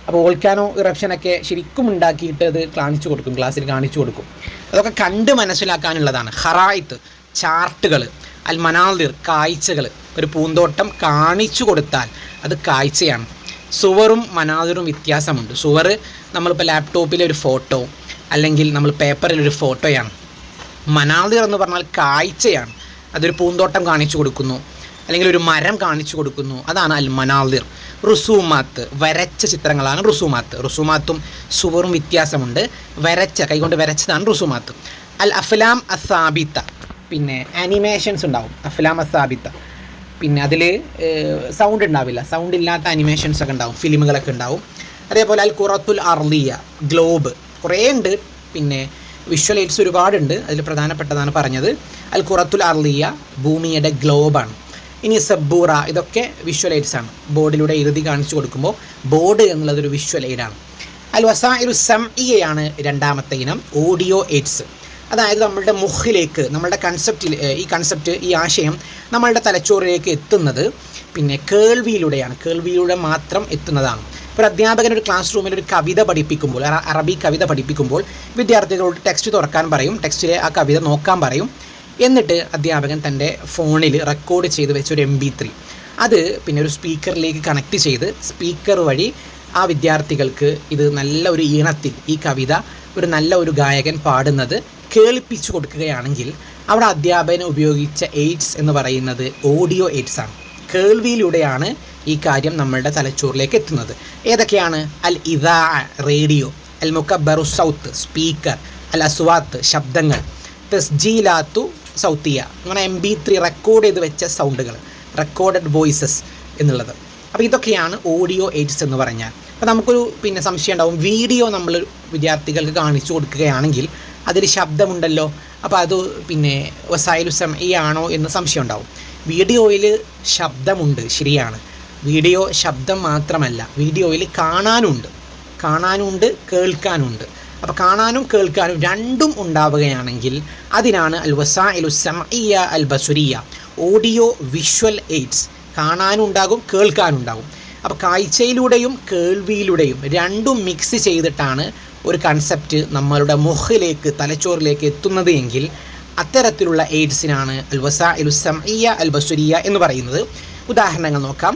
അപ്പോൾ വോൾക്കാനോ ഇറപ്ഷനൊക്കെ ശരിക്കും ഉണ്ടാക്കിയിട്ട് അത് കാണിച്ചു കൊടുക്കും, ക്ലാസ്സിൽ കാണിച്ചു കൊടുക്കും. അതൊക്കെ കണ്ട് മനസ്സിലാക്കാനുള്ളതാണ്. ഖറായിത്ത്, ചാർട്ടുകൾ, അൽ മനാദിർ, കാഴ്ചകൾ. ഒരു പൂന്തോട്ടം കാണിച്ചു കൊടുത്താൽ അത് കാഴ്ചയാണ്. സുവറും മനാദിറും വ്യത്യാസമുണ്ട്. സുവർ നമ്മളിപ്പോൾ ലാപ്ടോപ്പിലെ ഒരു ഫോട്ടോ അല്ലെങ്കിൽ നമ്മൾ പേപ്പറിലൊരു ഫോട്ടോയാണ്. മനാദിർ എന്ന് പറഞ്ഞാൽ കാഴ്ചയാണ്. അതൊരു പൂന്തോട്ടം കാണിച്ചു കൊടുക്കുന്നു, അല്ലെങ്കിൽ ഒരു മരം കാണിച്ചു കൊടുക്കുന്നു, അതാണ് അൽ മനാദിർ. റുസൂമാത്ത്, വരച്ച ചിത്രങ്ങളാണ് റുസൂമാത്ത്. റുസൂമാത്തും സുവറും വ്യത്യാസമുണ്ട്. വരച്ച, കൈകൊണ്ട് വരച്ചതാണ് റുസൂമാത്ത്. അൽ അഫ്ലാം അസാബിത്ത, പിന്നെ ആനിമേഷൻസ് ഉണ്ടാവും. അഫ്ലാം അസാബിത്ത, പിന്നെ അതിൽ സൗണ്ട് ഉണ്ടാവില്ല, സൗണ്ട് ഇല്ലാത്ത ആനിമേഷൻസ് ഒക്കെ ഉണ്ടാവും, ഫിലിമുകളൊക്കെ ഉണ്ടാവും. അതേപോലെ അൽ ഖുറത്തുൽ അർലിയ, ഗ്ലോബ്, കുറേ ഉണ്ട്. പിന്നെ വിഷ്വൽ എയ്ഡ്സ് ഒരുപാടുണ്ട്. അതിൽ പ്രധാനപ്പെട്ടതാണ് പറഞ്ഞത്. അൽ ഖുറത്തുൽ അർലിയ ഭൂമിയുടെ ഗ്ലോബാണ്. ഇനി സബ്ബൂറ, ഇതൊക്കെ വിഷ്വൽ എയ്ഡ്സ് ആണ്. ബോർഡിലൂടെ എഴുതി കാണിച്ചു കൊടുക്കുമ്പോൾ ബോർഡ് എന്നുള്ളതൊരു വിഷ്വൽ എയ്ഡാണ്. അൽ വസായിലു സംഇയ്യയാണ് രണ്ടാമത്തെ ഇനം, ഓഡിയോ എയ്ഡ്സ്. അതായത് നമ്മളുടെ മുഖിലേക്ക്, നമ്മളുടെ കൺസെപ്റ്റ്, ഈ ആശയം നമ്മളുടെ തലച്ചോറിലേക്ക് എത്തുന്നത് പിന്നെ കേൾവിയിലൂടെയാണ്. കേൾവിയിലൂടെ മാത്രം എത്തുന്നതാണ്. ഒരു അധ്യാപകൻ ഒരു ക്ലാസ് റൂമിൽ ഒരു കവിത പഠിപ്പിക്കുമ്പോൾ, അറബി കവിത പഠിപ്പിക്കുമ്പോൾ വിദ്യാർത്ഥികളോട് ടെക്സ്റ്റ് തുറക്കാൻ പറയും, ടെക്സ്റ്റിലെ ആ കവിത നോക്കാൻ പറയും. എന്നിട്ട് അധ്യാപകൻ തൻ്റെ ഫോണിൽ റെക്കോർഡ് ചെയ്ത് വെച്ച ഒരു MP3 അത് പിന്നെ ഒരു സ്പീക്കറിലേക്ക് കണക്ട് ചെയ്ത് സ്പീക്കർ വഴി ആ വിദ്യാർത്ഥികൾക്ക് ഇത് നല്ല ഒരു ഈണത്തിൽ ഈ കവിത ഒരു നല്ല ഒരു ഗായകൻ പാടുന്നത് കേൾപ്പിച്ചു കൊടുക്കുകയാണെങ്കിൽ അവിടെ അധ്യാപകൻ ഉപയോഗിച്ച എയ്ഡ്സ് എന്ന് പറയുന്നത് ഓഡിയോ എയ്ഡ്സ് ആണ്. കേൾവിയിലൂടെയാണ് ഈ കാര്യം നമ്മളുടെ തലച്ചോറിലേക്ക് എത്തുന്നത്. ഏതൊക്കെയാണ്? അൽ ഇദാ, റേഡിയോ, അൽ മുക്കബ്ബറു സൗത്ത്, സ്പീക്കർ, അൽ അസ്വാത്ത്, ശബ്ദങ്ങൾ, തസ്ജീലാത്തു സൗത്തിയ, അങ്ങനെ MP3 റെക്കോർഡ് ചെയ്ത് വെച്ച സൗണ്ടുകൾ, റെക്കോർഡഡ് വോയിസസ് എന്നുള്ളത്. അപ്പോൾ ഇതൊക്കെയാണ് ഓഡിയോ എയ്ഡ്സ് എന്ന് പറഞ്ഞാൽ. അപ്പോൾ നമുക്കൊരു പിന്നെ സംശയം ഉണ്ടാവും, വീഡിയോ നമ്മൾ വിദ്യാർത്ഥികൾക്ക് കാണിച്ചു കൊടുക്കുകയാണെങ്കിൽ അതിൽ ശബ്ദമുണ്ടല്ലോ, അപ്പോൾ അത് പിന്നെ വസായിലു സംഇയ്യാണോ എന്ന് സംശയം ഉണ്ടാവും. വീഡിയോയിൽ ശബ്ദമുണ്ട്, ശരിയാണ്. വീഡിയോ ശബ്ദം മാത്രമല്ല, വീഡിയോയിൽ കാണാനുണ്ട്, കേൾക്കാനുണ്ട്. അപ്പോൾ കാണാനും കേൾക്കാനും രണ്ടും ഉണ്ടാവുകയാണെങ്കിൽ അതിനാണ് അൽ വസായിലു സംഇയ്യ അൽ ബസുരിയ, ഓഡിയോ വിഷ്വൽ എയ്ഡ്സ്. കാണാനുണ്ടാകും, കേൾക്കാനുണ്ടാകും. അപ്പോൾ കാഴ്ചയിലൂടെയും കേൾവിയിലൂടെയും രണ്ടും മിക്സ് ചെയ്തിട്ടാണ് ഒരു കൺസെപ്റ്റ് നമ്മളുടെ മുഖിലേക്ക്, തലച്ചോറിലേക്ക് എത്തുന്നത് എങ്കിൽ അത്തരത്തിലുള്ള എയ്ഡ്സിനാണ് അൽ വസായിലു സംഇയ്യ അൽ ബസുരിയ എന്ന് പറയുന്നത്. ഉദാഹരണങ്ങൾ നോക്കാം.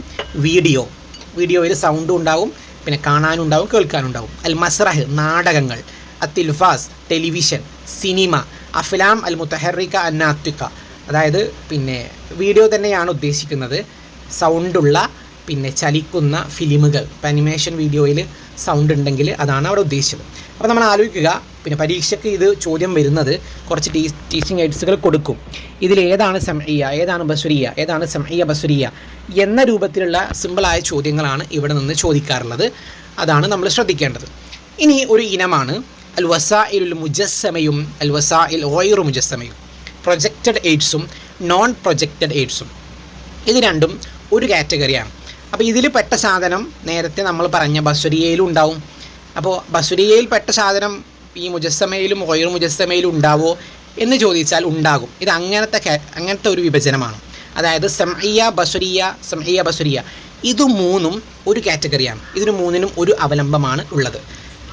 വീഡിയോയിൽ സൗണ്ടും ഉണ്ടാവും, പിന്നെ കാണാനുണ്ടാവും, കേൾക്കാനുണ്ടാവും. അൽ മസ്റഹ്, നാടകങ്ങൾ. അത്തിൽഫാസ്, ടെലിവിഷൻ, സിനിമ. അഫ്ലാം അൽ മുത്തഹറിക അന്നാത്തിക, അതായത് പിന്നെ വീഡിയോ തന്നെയാണ് ഉദ്ദേശിക്കുന്നത്, സൗണ്ടുള്ള പിന്നെ ചലിക്കുന്ന ഫിലിമുകൾ. ഇപ്പം അനിമേഷൻ വീഡിയോയിൽ സൗണ്ട് ഉണ്ടെങ്കിൽ അതാണ് അവിടെ ഉദ്ദേശിച്ചത്. അപ്പോൾ നമ്മൾ ആലോചിക്കുക, പിന്നെ പരീക്ഷയ്ക്ക് ഇത് ചോദ്യം വരുന്നത് കുറച്ച് ടീച്ചിങ് എയ്ഡ്സുകൾ കൊടുക്കും. ഇതിലേതാണ് സംഇയ്യ, ഏതാണ് ബസുരിയ, ഏതാണ് സംഇയ്യ ബസുരിയ എന്ന രൂപത്തിലുള്ള സിമ്പിളായ ചോദ്യങ്ങളാണ് ഇവിടെ നിന്ന് ചോദിക്കാറുള്ളത്. അതാണ് നമ്മൾ ശ്രദ്ധിക്കേണ്ടത്. ഇനി ഒരു ഇനമാണ് അൽ വസായിലുൽ മുജസ്സമയും അൽ വസായിൽ ഗൈറു മുജസ്സമയും. പ്രൊജക്റ്റഡ് എയ്ഡ്സും നോൺ പ്രൊജക്റ്റഡ് എയ്ഡ്സും, ഇത് രണ്ടും ഒരു കാറ്റഗറിയാണ്. അപ്പോൾ ഇതിൽ പെട്ട സാധനം നേരത്തെ നമ്മൾ പറഞ്ഞ ബസുരിയയിലും ഉണ്ടാവും. അപ്പോൾ ബസുരിയയിൽ പെട്ട സാധനം ഈ മുജസ്സമയിലും ഗൈറു മുജസ്സമയിലും ഉണ്ടാവോ എന്ന് ചോദിച്ചാൽ ഉണ്ടാകും. ഇത് അങ്ങനത്തെ ഒരു വിഭജനമാണ്. അതായത് സംഇയ്യ ബസുരിയ ഇത് മൂന്നും ഒരു കാറ്റഗറിയാണ്. ഇതിന് മൂന്നിനും ഒരു അവലംബമാണ് ഉള്ളത്.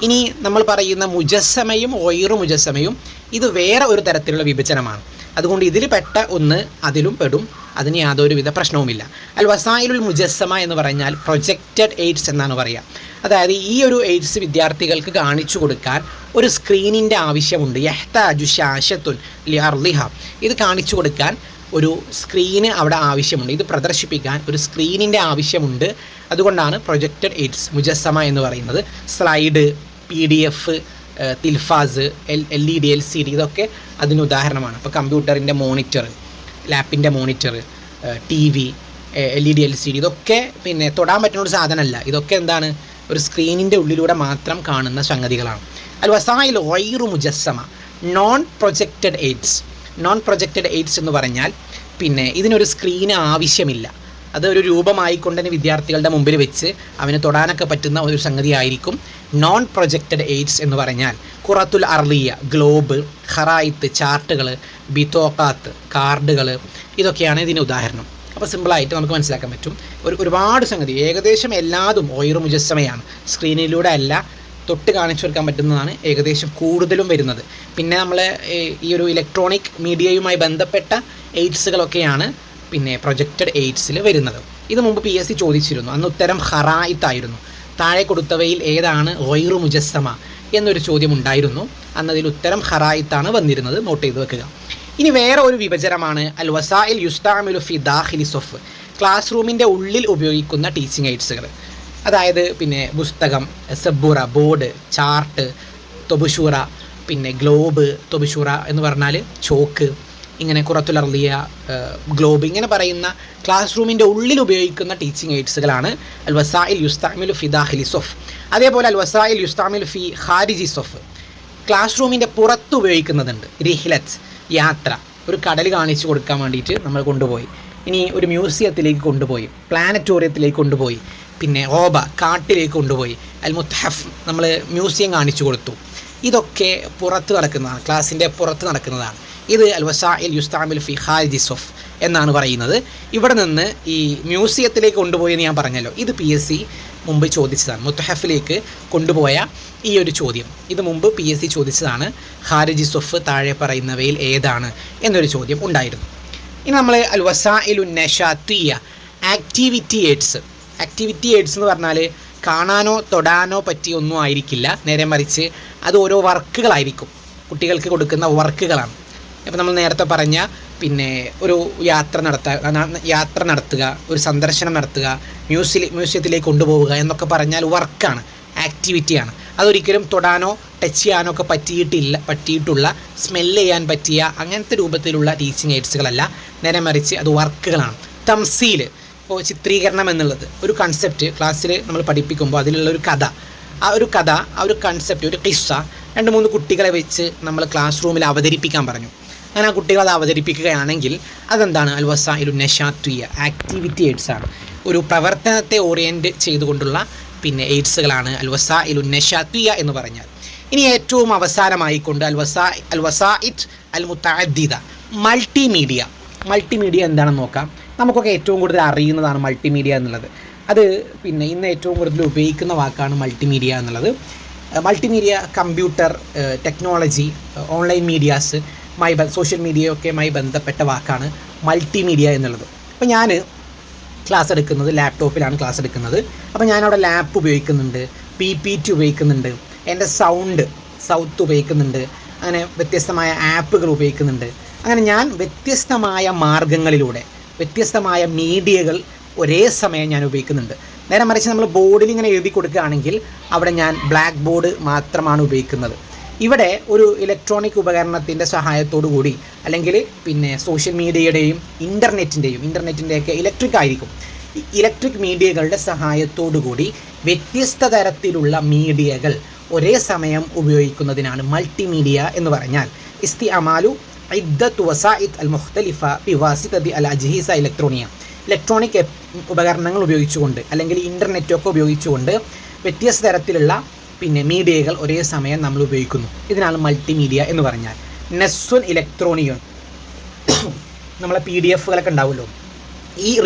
ഇനി നമ്മൾ പറയുന്ന മുജസ്സമയും ഗൈറു മുജസ്സമയും ഇത് വേറെ ഒരു തരത്തിലുള്ള വിഭജനമാണ്. അതുകൊണ്ട് ഇതിൽ പെട്ട ഒന്ന് അതിലും പെടും, അതിന് യാതൊരുവിധ പ്രശ്നവുമില്ല. അൽ വസായിലുൽ മുജസ്സമ എന്ന് പറഞ്ഞാൽ പ്രൊജക്റ്റഡ് എയ്ഡ്സ് എന്നാണ് പറയുക. അതായത് ഈ ഒരു എയ്ഡ്സ് വിദ്യാർത്ഥികൾക്ക് കാണിച്ചു കൊടുക്കാൻ ഒരു സ്ക്രീനിൻ്റെ ആവശ്യമുണ്ട്. യഹ്താജു ശാശത്തുൻ ലിഅർളിഹ, ഇത് കാണിച്ചു കൊടുക്കാൻ ഒരു സ്ക്രീന് അവിടെ ആവശ്യമുണ്ട്, ഇത് പ്രദർശിപ്പിക്കാൻ ഒരു സ്ക്രീനിൻ്റെ ആവശ്യമുണ്ട്. അതുകൊണ്ടാണ് പ്രൊജക്റ്റഡ് എയ്ഡ്സ് മുജസ്സമ എന്ന് പറയുന്നത്. സ്ലൈഡ്, PDF, തിൽഫാസ്, LED, LCD ഇതൊക്കെ അതിന് ഉദാഹരണമാണ്. അപ്പോൾ കമ്പ്യൂട്ടറിൻ്റെ മോണിറ്റർ, ലാപ്പിൻ്റെ മോണിറ്റർ, TV, LED, LCD ഇതൊക്കെ പിന്നെ തൊടാൻ പറ്റുന്ന ഒരു സാധനമല്ല. ഇതൊക്കെ എന്താണ്, ഒരു സ്ക്രീനിൻ്റെ ഉള്ളിലൂടെ മാത്രം കാണുന്ന സംഗതികളാണ്. അൽ വസായിൽ ഗൈറു മുജസ്സമ, നോൺ പ്രൊജക്റ്റഡ് എയ്ഡ്സ് എന്ന് പറഞ്ഞാൽ പിന്നെ ഇതിനൊരു സ്ക്രീന് ആവശ്യമില്ല. അത് ഒരു രൂപമായിക്കൊണ്ട് തന്നെ വിദ്യാർത്ഥികളുടെ മുമ്പിൽ വെച്ച് അവന് തൊടാനൊക്കെ പറ്റുന്ന ഒരു സംഗതിയായിരിക്കും നോൺ പ്രൊജക്റ്റഡ് എയ്ഡ്സ് എന്ന് പറഞ്ഞാൽ. ഖുറത്തുൽ അർലിയ, ഗ്ലോബ്, ഖറായിത്ത്, ചാർട്ടുകൾ, ബിത്തോക്കാത്ത്, കാർഡുകൾ, ഇതൊക്കെയാണ് ഇതിന് ഉദാഹരണം. അപ്പോൾ സിമ്പിളായിട്ട് നമുക്ക് മനസ്സിലാക്കാൻ പറ്റും. ഒരുപാട് സംഗതി, ഏകദേശം എല്ലാതും ഓയിറു മുജസ്സമയാണ്. സ്ക്രീനിലൂടെ അല്ല, തൊട്ട് കാണിച്ചു കൊടുക്കാൻ പറ്റുന്നതാണ് ഏകദേശം കൂടുതലും വരുന്നത്. പിന്നെ നമ്മൾ ഈ ഒരു ഇലക്ട്രോണിക് മീഡിയയുമായി ബന്ധപ്പെട്ട എയ്ഡ്സുകളൊക്കെയാണ് പിന്നെ പ്രൊജക്റ്റഡ് എയ്ഡ്സിൽ വരുന്നത്. ഇത് മുമ്പ് PSC ചോദിച്ചിരുന്നു. അന്ന് ഉത്തരം ഖറായിത്തായിരുന്നു. താഴെ കൊടുത്തവയിൽ ഏതാണ് ഗൈറു മുജസ്സമ എന്നൊരു ചോദ്യം ഉണ്ടായിരുന്നു. അന്നതിൽ ഉത്തരം ഖറായിത്താണ് വന്നിരുന്നത്. നോട്ട് ചെയ്ത് വെക്കുക. ഇനി വേറെ ഒരു വിഭജനമാണ് അൽ വസായിൽ യുസ്താമിലു ഫി ദാഖിലി സൊഫ്, ക്ലാസ് റൂമിൻ്റെ ഉള്ളിൽ ഉപയോഗിക്കുന്ന ടീച്ചിങ് എയ്ഡ്സുകൾ. അതായത് പിന്നെ പുസ്തകം, സബ്ബുറ, ബോർഡ്, ചാർട്ട്, തൊബുഷൂറ, പിന്നെ ഗ്ലോബ്, തൊബുഷൂറ എന്ന് പറഞ്ഞാൽ ചോക്ക്, ഇങ്ങനെ ഖുറത്തുൽ അർലിയ, ഗ്ലോബ്, ഇങ്ങനെ പറയുന്ന ക്ലാസ് റൂമിൻ്റെ ഉള്ളിൽ ഉപയോഗിക്കുന്ന ടീച്ചിങ് എയ്ഡ്സുകളാണ് അൽ വസായിൽ യുസ്താമിലു ഫി ദാഖിലി സൊഫ്. അതേപോലെ അൽ വസായിൽ യുസ്താമിലു ഫി ഖാരിജി സൊഫ്, ക്ലാസ് റൂമിൻ്റെ പുറത്ത് ഉപയോഗിക്കുന്നതുണ്ട്. റിഹ്ലത്ത്, യാത്ര, ഒരു കടൽ കാണിച്ചു കൊടുക്കാൻ വേണ്ടിയിട്ട് നമ്മൾ കൊണ്ടുപോയി, ഇനി ഒരു മ്യൂസിയത്തിലേക്ക് കൊണ്ടുപോയി, പ്ലാനറ്റോറിയത്തിലേക്ക് കൊണ്ടുപോയി, പിന്നെ ഓബ, കാട്ടിലേക്ക് കൊണ്ടുപോയി, അൽ മുത്തഹഫ്, നമ്മൾ മ്യൂസിയം കാണിച്ചു കൊടുത്തു. ഇതൊക്കെ പുറത്ത് നടക്കുന്നതാണ്, ക്ലാസ്സിൻ്റെ പുറത്ത് നടക്കുന്നതാണ്. ഇത് അൽ വസായിൽ യുസ്താമിൽ ഫി ഖാരിജി സൊഫ് എന്നാണ് പറയുന്നത്. ഇവിടെ നിന്ന് ഈ മ്യൂസിയത്തിലേക്ക് കൊണ്ടുപോയി എന്ന് ഞാൻ പറഞ്ഞല്ലോ, ഇത് PSC മുമ്പ് ചോദിച്ചതാണ്. മുത്തഹഫിലേക്ക് കൊണ്ടുപോയ ഈ ഒരു ചോദ്യം ഇത് മുമ്പ് PSC ചോദിച്ചതാണ്. ഖാരിജി സൊഫ് താഴെ പറയുന്നവയിൽ ഏതാണ് എന്നൊരു ചോദ്യം ഉണ്ടായിരുന്നു. ഇനി നമ്മൾ അൽ വസായിലു നശാത്തിയ, ആക്ടിവിറ്റി എയ്ഡ്സ്. ആക്ടിവിറ്റി എയ്ഡ്സ് എന്ന് പറഞ്ഞാൽ കാണാനോ തൊടാനോ പറ്റിയൊന്നും ആയിരിക്കില്ല, നേരെ മറിച്ച് അത് ഓരോ വർക്കുകളായിരിക്കും, കുട്ടികൾക്ക് കൊടുക്കുന്ന വർക്കുകളാണ്. ഇപ്പോൾ നമ്മൾ നേരത്തെ പറഞ്ഞ പിന്നെ ഒരു യാത്ര നടത്തുക, ഒരു സന്ദർശനം നടത്തുക, മ്യൂസിയത്തിലേക്ക് കൊണ്ടുപോവുക എന്നൊക്കെ പറഞ്ഞാൽ വർക്കാണ്, ആക്ടിവിറ്റിയാണ്. അതൊരിക്കലും തൊടാനോ ടച്ച് ചെയ്യാനോ ഒക്കെ പറ്റിയിട്ടുള്ള സ്മെല്ല് ചെയ്യാൻ പറ്റിയ അങ്ങനത്തെ രൂപത്തിലുള്ള ടീച്ചിങ് എയ്ഡ്സുകളല്ല, നേരെ മറിച്ച് അത് വർക്കുകളാണ്. തംസീൽ, ഇപ്പോൾ ചിത്രീകരണം എന്നുള്ളത് ഒരു കൺസെപ്റ്റ് ക്ലാസ്സിൽ നമ്മൾ പഠിപ്പിക്കുമ്പോൾ അതിലുള്ള ഒരു കഥ, ആ ഒരു കൺസെപ്റ്റ്, ഒരു കിസ്സ 2-3 കുട്ടികളെ വെച്ച് നമ്മൾ ക്ലാസ് റൂമിൽ അവതരിപ്പിക്കാൻ പറഞ്ഞു. അങ്ങനെ ആ കുട്ടികൾ അത് അവതരിപ്പിക്കുകയാണെങ്കിൽ അതെന്താണ്? അൽ വസായിലു നശാത്തിയ, ആക്ടിവിറ്റി എയ്ഡ്സാണ്. ഒരു പ്രവർത്തനത്തെ ഓറിയൻറ്റ് ചെയ്തുകൊണ്ടുള്ള പിന്നെ എയ്ഡ്സുകളാണ് അൽ വസായിലു നശാത്തിയ എന്ന് പറഞ്ഞാൽ. ഇനി ഏറ്റവും അവസാനമായിക്കൊണ്ട് അൽ വസായിത് അൽ മുതഅദ്ദിദ, മൾട്ടിമീഡിയ എന്താണെന്ന് നോക്കാം. നമുക്കൊക്കെ ഏറ്റവും കൂടുതൽ അറിയുന്നതാണ് മൾട്ടിമീഡിയ എന്നുള്ളത്. അത് പിന്നെ ഇന്ന് ഏറ്റവും കൂടുതൽ ഉപയോഗിക്കുന്ന വാക്കാണ് മൾട്ടിമീഡിയ എന്നുള്ളത്. Multimedia computer technology, online medias, social മീഡിയയൊക്കെയുമായി ബന്ധപ്പെട്ട വാക്കാണ് മൾട്ടിമീഡിയ എന്നുള്ളത്. അപ്പോൾ ഞാൻ ക്ലാസ് എടുക്കുന്നത് ലാപ്ടോപ്പിലാണ് ക്ലാസ് എടുക്കുന്നത്. അപ്പോൾ ഞാനവിടെ ലാപ്പ് ഉപയോഗിക്കുന്നുണ്ട്, PPT ഉപയോഗിക്കുന്നുണ്ട്, എൻ്റെ സൗത്ത് ഉപയോഗിക്കുന്നുണ്ട്, അങ്ങനെ വ്യത്യസ്തമായ ആപ്പുകൾ ഉപയോഗിക്കുന്നുണ്ട്. അങ്ങനെ ഞാൻ വ്യത്യസ്തമായ മാർഗങ്ങളിലൂടെ വ്യത്യസ്തമായ മീഡിയകൾ ഒരേ സമയം ഞാൻ ഉപയോഗിക്കുന്നുണ്ട്. നേരെ മറിച്ച് നമ്മൾ ബോർഡിൽ ഇങ്ങനെ എഴുതി കൊടുക്കുകയാണെങ്കിൽ അവിടെ ഞാൻ ബ്ലാക്ക് ബോർഡ് മാത്രമാണ് ഉപയോഗിക്കുന്നത്. ഇവിടെ ഒരു ഇലക്ട്രോണിക് ഉപകരണത്തിൻ്റെ സഹായത്തോടു കൂടി, അല്ലെങ്കിൽ പിന്നെ സോഷ്യൽ മീഡിയയുടെയും ഇൻ്റർനെറ്റിൻ്റെയൊക്കെ ഇലക്ട്രിക് ആയിരിക്കും, ഇലക്ട്രിക് മീഡിയകളുടെ സഹായത്തോടു കൂടി വ്യത്യസ്ത തരത്തിലുള്ള മീഡിയകൾ ഒരേ സമയം ഉപയോഗിക്കുന്നതിനാണ് മൾട്ടിമീഡിയ എന്ന് പറഞ്ഞാൽ. ഇസ്തിഅമാലു ഇദ്ദത്തു വസായിത് അൽ മുഖ്തലിഫ ബിവാസിതതി അൽ അജ്ഹീസ ഇലക്ട്രോണിയ, ഇലക്ട്രോണിക് ഉപകരണങ്ങൾ ഉപയോഗിച്ചുകൊണ്ട് അല്ലെങ്കിൽ ഇൻ്റർനെറ്റൊക്കെ ഉപയോഗിച്ചുകൊണ്ട് വ്യത്യസ്ത തരത്തിലുള്ള പിന്നെ മീഡിയകൾ ഒരേ സമയം നമ്മൾ ഉപയോഗിക്കുന്നു. ഇതിനാണ് മൾട്ടിമീഡിയ എന്ന് പറഞ്ഞാൽ. നെസ്സുൻ ഇലക്ട്രോണിയോൺ, നമ്മളെ PDF-കളൊക്കെ ഉണ്ടാവുമല്ലോ,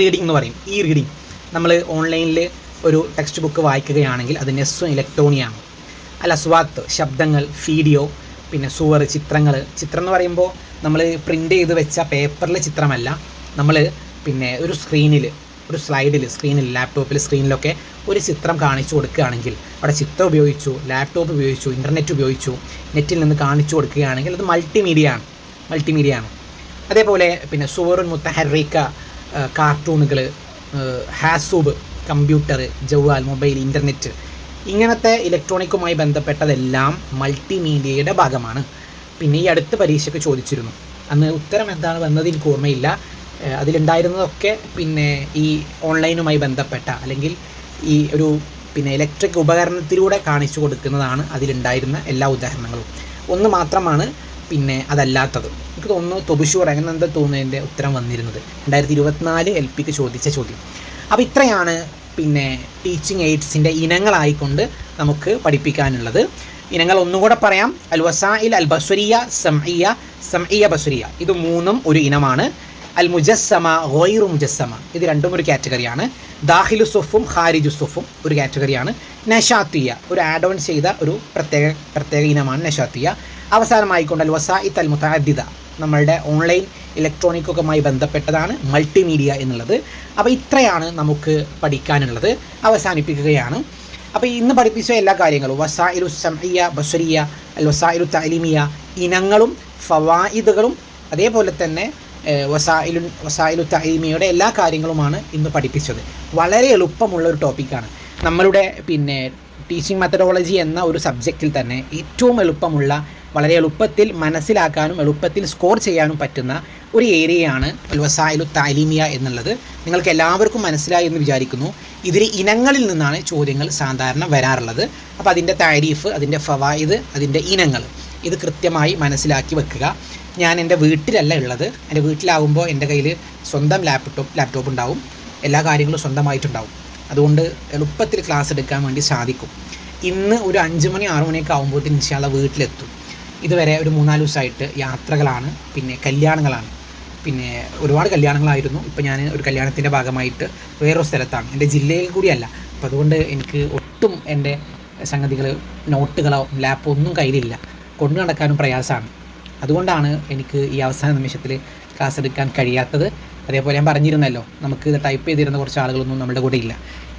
റീഡിംഗ് എന്ന് പറയും. റീഡിംഗ് നമ്മൾ ഓൺലൈനിൽ ഒരു ടെക്സ്റ്റ് ബുക്ക് വായിക്കുകയാണെങ്കിൽ അത് നെസ്സുൻ ഇലക്ട്രോണിയാണ്. അൽ അസ്വാത്ത്, ശബ്ദങ്ങൾ, വീഡിയോ, പിന്നെ സുവർ, ചിത്രം എന്ന് പറയുമ്പോൾ നമ്മൾ പ്രിൻ്റ് ചെയ്ത് വെച്ച പേപ്പറിലെ ചിത്രമല്ല, നമ്മൾ പിന്നെ ഒരു സ്ക്രീനിൽ ലാപ്ടോപ്പിൽ സ്ക്രീനിലൊക്കെ ഒരു ചിത്രം കാണിച്ചു കൊടുക്കുകയാണെങ്കിൽ അവിടെ ചിത്രം ഉപയോഗിച്ചു, ലാപ്ടോപ്പ് ഉപയോഗിച്ചു, ഇൻ്റർനെറ്റ് ഉപയോഗിച്ചു, നെറ്റിൽ നിന്ന് കാണിച്ചു കൊടുക്കുകയാണെങ്കിൽ അത് മൾട്ടിമീഡിയയാണ്. അതേപോലെ പിന്നെ സുവറുൻ മുത്തഹറിക്ക, കാർട്ടൂണുകൾ, ഹാസൂബ്, കമ്പ്യൂട്ടർ, ജവാൽ, മൊബൈൽ, ഇൻ്റർനെറ്റ്, ഇങ്ങനത്തെ ഇലക്ട്രോണിക്കുമായി ബന്ധപ്പെട്ടതെല്ലാം മൾട്ടിമീഡിയയുടെ ഭാഗമാണ്. പിന്നെ ഈ അടുത്ത പരീക്ഷയ്ക്ക് ചോദിച്ചിരുന്നു, അന്ന് ഉത്തരം എന്താണ് വന്നത് എനിക്ക് ഓർമ്മയില്ല. അതിലുണ്ടായിരുന്നതൊക്കെ പിന്നെ ഈ ഓൺലൈനുമായി ബന്ധപ്പെട്ട അല്ലെങ്കിൽ ഈ ഒരു പിന്നെ ഇലക്ട്രിക് ഉപകരണത്തിലൂടെ കാണിച്ചു കൊടുക്കുന്നതാണ് അതിലുണ്ടായിരുന്ന എല്ലാ ഉദാഹരണങ്ങളും. ഒന്ന് മാത്രമാണ് പിന്നെ അതല്ലാത്തത്. എനിക്ക് തോന്നുന്നു തൊബുഷൂർ അങ്ങനെ എന്താ തോന്നുന്നതിൻ്റെ ഉത്തരം വന്നിരുന്നത് 2024 LPക്ക് ചോദിച്ച ചോദ്യം. അപ്പോൾ ഇത്രയാണ് പിന്നെ ടീച്ചിങ് എയ്ഡ്സിൻ്റെ ഇനങ്ങളായിക്കൊണ്ട് നമുക്ക് പഠിപ്പിക്കാനുള്ളത്. ഇനങ്ങൾ ഒന്നുകൂടെ പറയാം. അൽ വസായിൽ അൽ ബസ്വരിയ, സംഇയ ബസ്വരിയ, ഇത് 3ഉം ഒരു ഇനമാണ്. അൽ മുജസ്സമ, ഗൈറു മുജസ്സമ, ഇത് 2ഉം ഒരു കാറ്റഗറിയാണ്. ദാഖിലു സുഫും ഖാരിജു സുഫും ഒരു കാറ്റഗറിയാണ്. നഷാത്തിയ, ഒരു ആഡ് ഓൺ ചെയ്ത ഒരു പ്രത്യേക ഇനമാണ് നഷാത്തിയ. അവസാനമായിക്കൊണ്ട് അൽ വസായിത്ത് അൽ മുതഅദ്ദിദ, നമ്മളുടെ ഓൺലൈൻ ഇലക്ട്രോണിക്കൊക്കെയുമായി ബന്ധപ്പെട്ടതാണ് മൾട്ടിമീഡിയ എന്നുള്ളത്. അപ്പോൾ ഇത്രയാണ് നമുക്ക് പഠിക്കാനുള്ളത്. അവസാനിപ്പിക്കുകയാണ്. അപ്പോൾ ഇന്ന് പഠിപ്പിച്ച എല്ലാ കാര്യങ്ങളും വസായിലു സംഇയ ബസ്വരിയ, അൽ വസായിലു തഅലീമിയ, ഇനങ്ങളും ഫവായിദുകളും അതേപോലെ തന്നെ വസായിലു തഅലീമിയയുടെ എല്ലാ കാര്യങ്ങളുമാണ് ഇന്ന് പഠിപ്പിച്ചത്. വളരെ എളുപ്പമുള്ള ഒരു ടോപ്പിക്കാണ്. നമ്മളുടെ പിന്നെ ടീച്ചിങ് മെത്തഡോളജി എന്ന ഒരു സബ്ജക്റ്റിൽ തന്നെ ഏറ്റവും എളുപ്പമുള്ള, വളരെ എളുപ്പത്തിൽ മനസ്സിലാക്കാനും എളുപ്പത്തിൽ സ്കോർ ചെയ്യാനും പറ്റുന്ന ഒരു ഏരിയയാണ് അൽ വസായിലു തഅലീമിയ എന്നുള്ളത്. നിങ്ങൾക്ക് എല്ലാവർക്കും മനസ്സിലായി എന്ന് വിചാരിക്കുന്നു. ഇതിൽ ഇനങ്ങളിൽ നിന്നാണ് ചോദ്യങ്ങൾ സാധാരണ വരാറുള്ളത്. അപ്പോൾ അതിൻ്റെ താരീഫ്, അതിൻ്റെ ഫവായിദ്, അതിൻ്റെ ഇനങ്ങൾ ഇത് കൃത്യമായി മനസ്സിലാക്കി വെക്കുക. ഞാൻ എൻ്റെ വീട്ടിലല്ല ഉള്ളത്. എൻ്റെ വീട്ടിലാകുമ്പോൾ എൻ്റെ കയ്യിൽ സ്വന്തം ലാപ്ടോപ്പ് ഉണ്ടാവും, എല്ലാ കാര്യങ്ങളും സ്വന്തമായിട്ടുണ്ടാവും. അതുകൊണ്ട് എളുപ്പത്തിൽ ക്ലാസ് എടുക്കാൻ വേണ്ടി സാധിക്കും. ഇന്ന് ഒരു 5 മണി 6 മണിയൊക്കെ ആകുമ്പോഴത്തേന് ഇൻഷാ അല്ലാഹ് വീട്ടിലെത്തും. ഇതുവരെ ഒരു 3-4 ദിവസമായിട്ട് യാത്രകളാണ്, പിന്നെ കല്യാണങ്ങളാണ്. പിന്നെ ഒരുപാട് കല്യാണങ്ങളായിരുന്നു. ഇപ്പോൾ ഞാൻ ഒരു കല്യാണത്തിൻ്റെ ഭാഗമായിട്ട് വേറൊരു സ്ഥലത്താണ്, എൻ്റെ ജില്ലയിൽ കൂടിയല്ല. അപ്പോൾ അതുകൊണ്ട് എനിക്ക് ഒട്ടും എൻ്റെ സംഗതികൾ, നോട്ടുകളോ ലാപ്പോ ഒന്നും കയ്യിലില്ല, കൊണ്ടു നടക്കാനും പ്രയാസമാണ്. അതുകൊണ്ടാണ് എനിക്ക് ഈ അവസാന നിമിഷത്തിൽ ക്ലാസ് എടുക്കാൻ കഴിയാത്തത്. അതേപോലെ ഞാൻ പറഞ്ഞിരുന്നല്ലോ, നമുക്ക് ഇത് ടൈപ്പ് ചെയ്തിരുന്ന കുറച്ച് ആളുകളൊന്നും നമ്മുടെ കൂടെ ഇല്ല.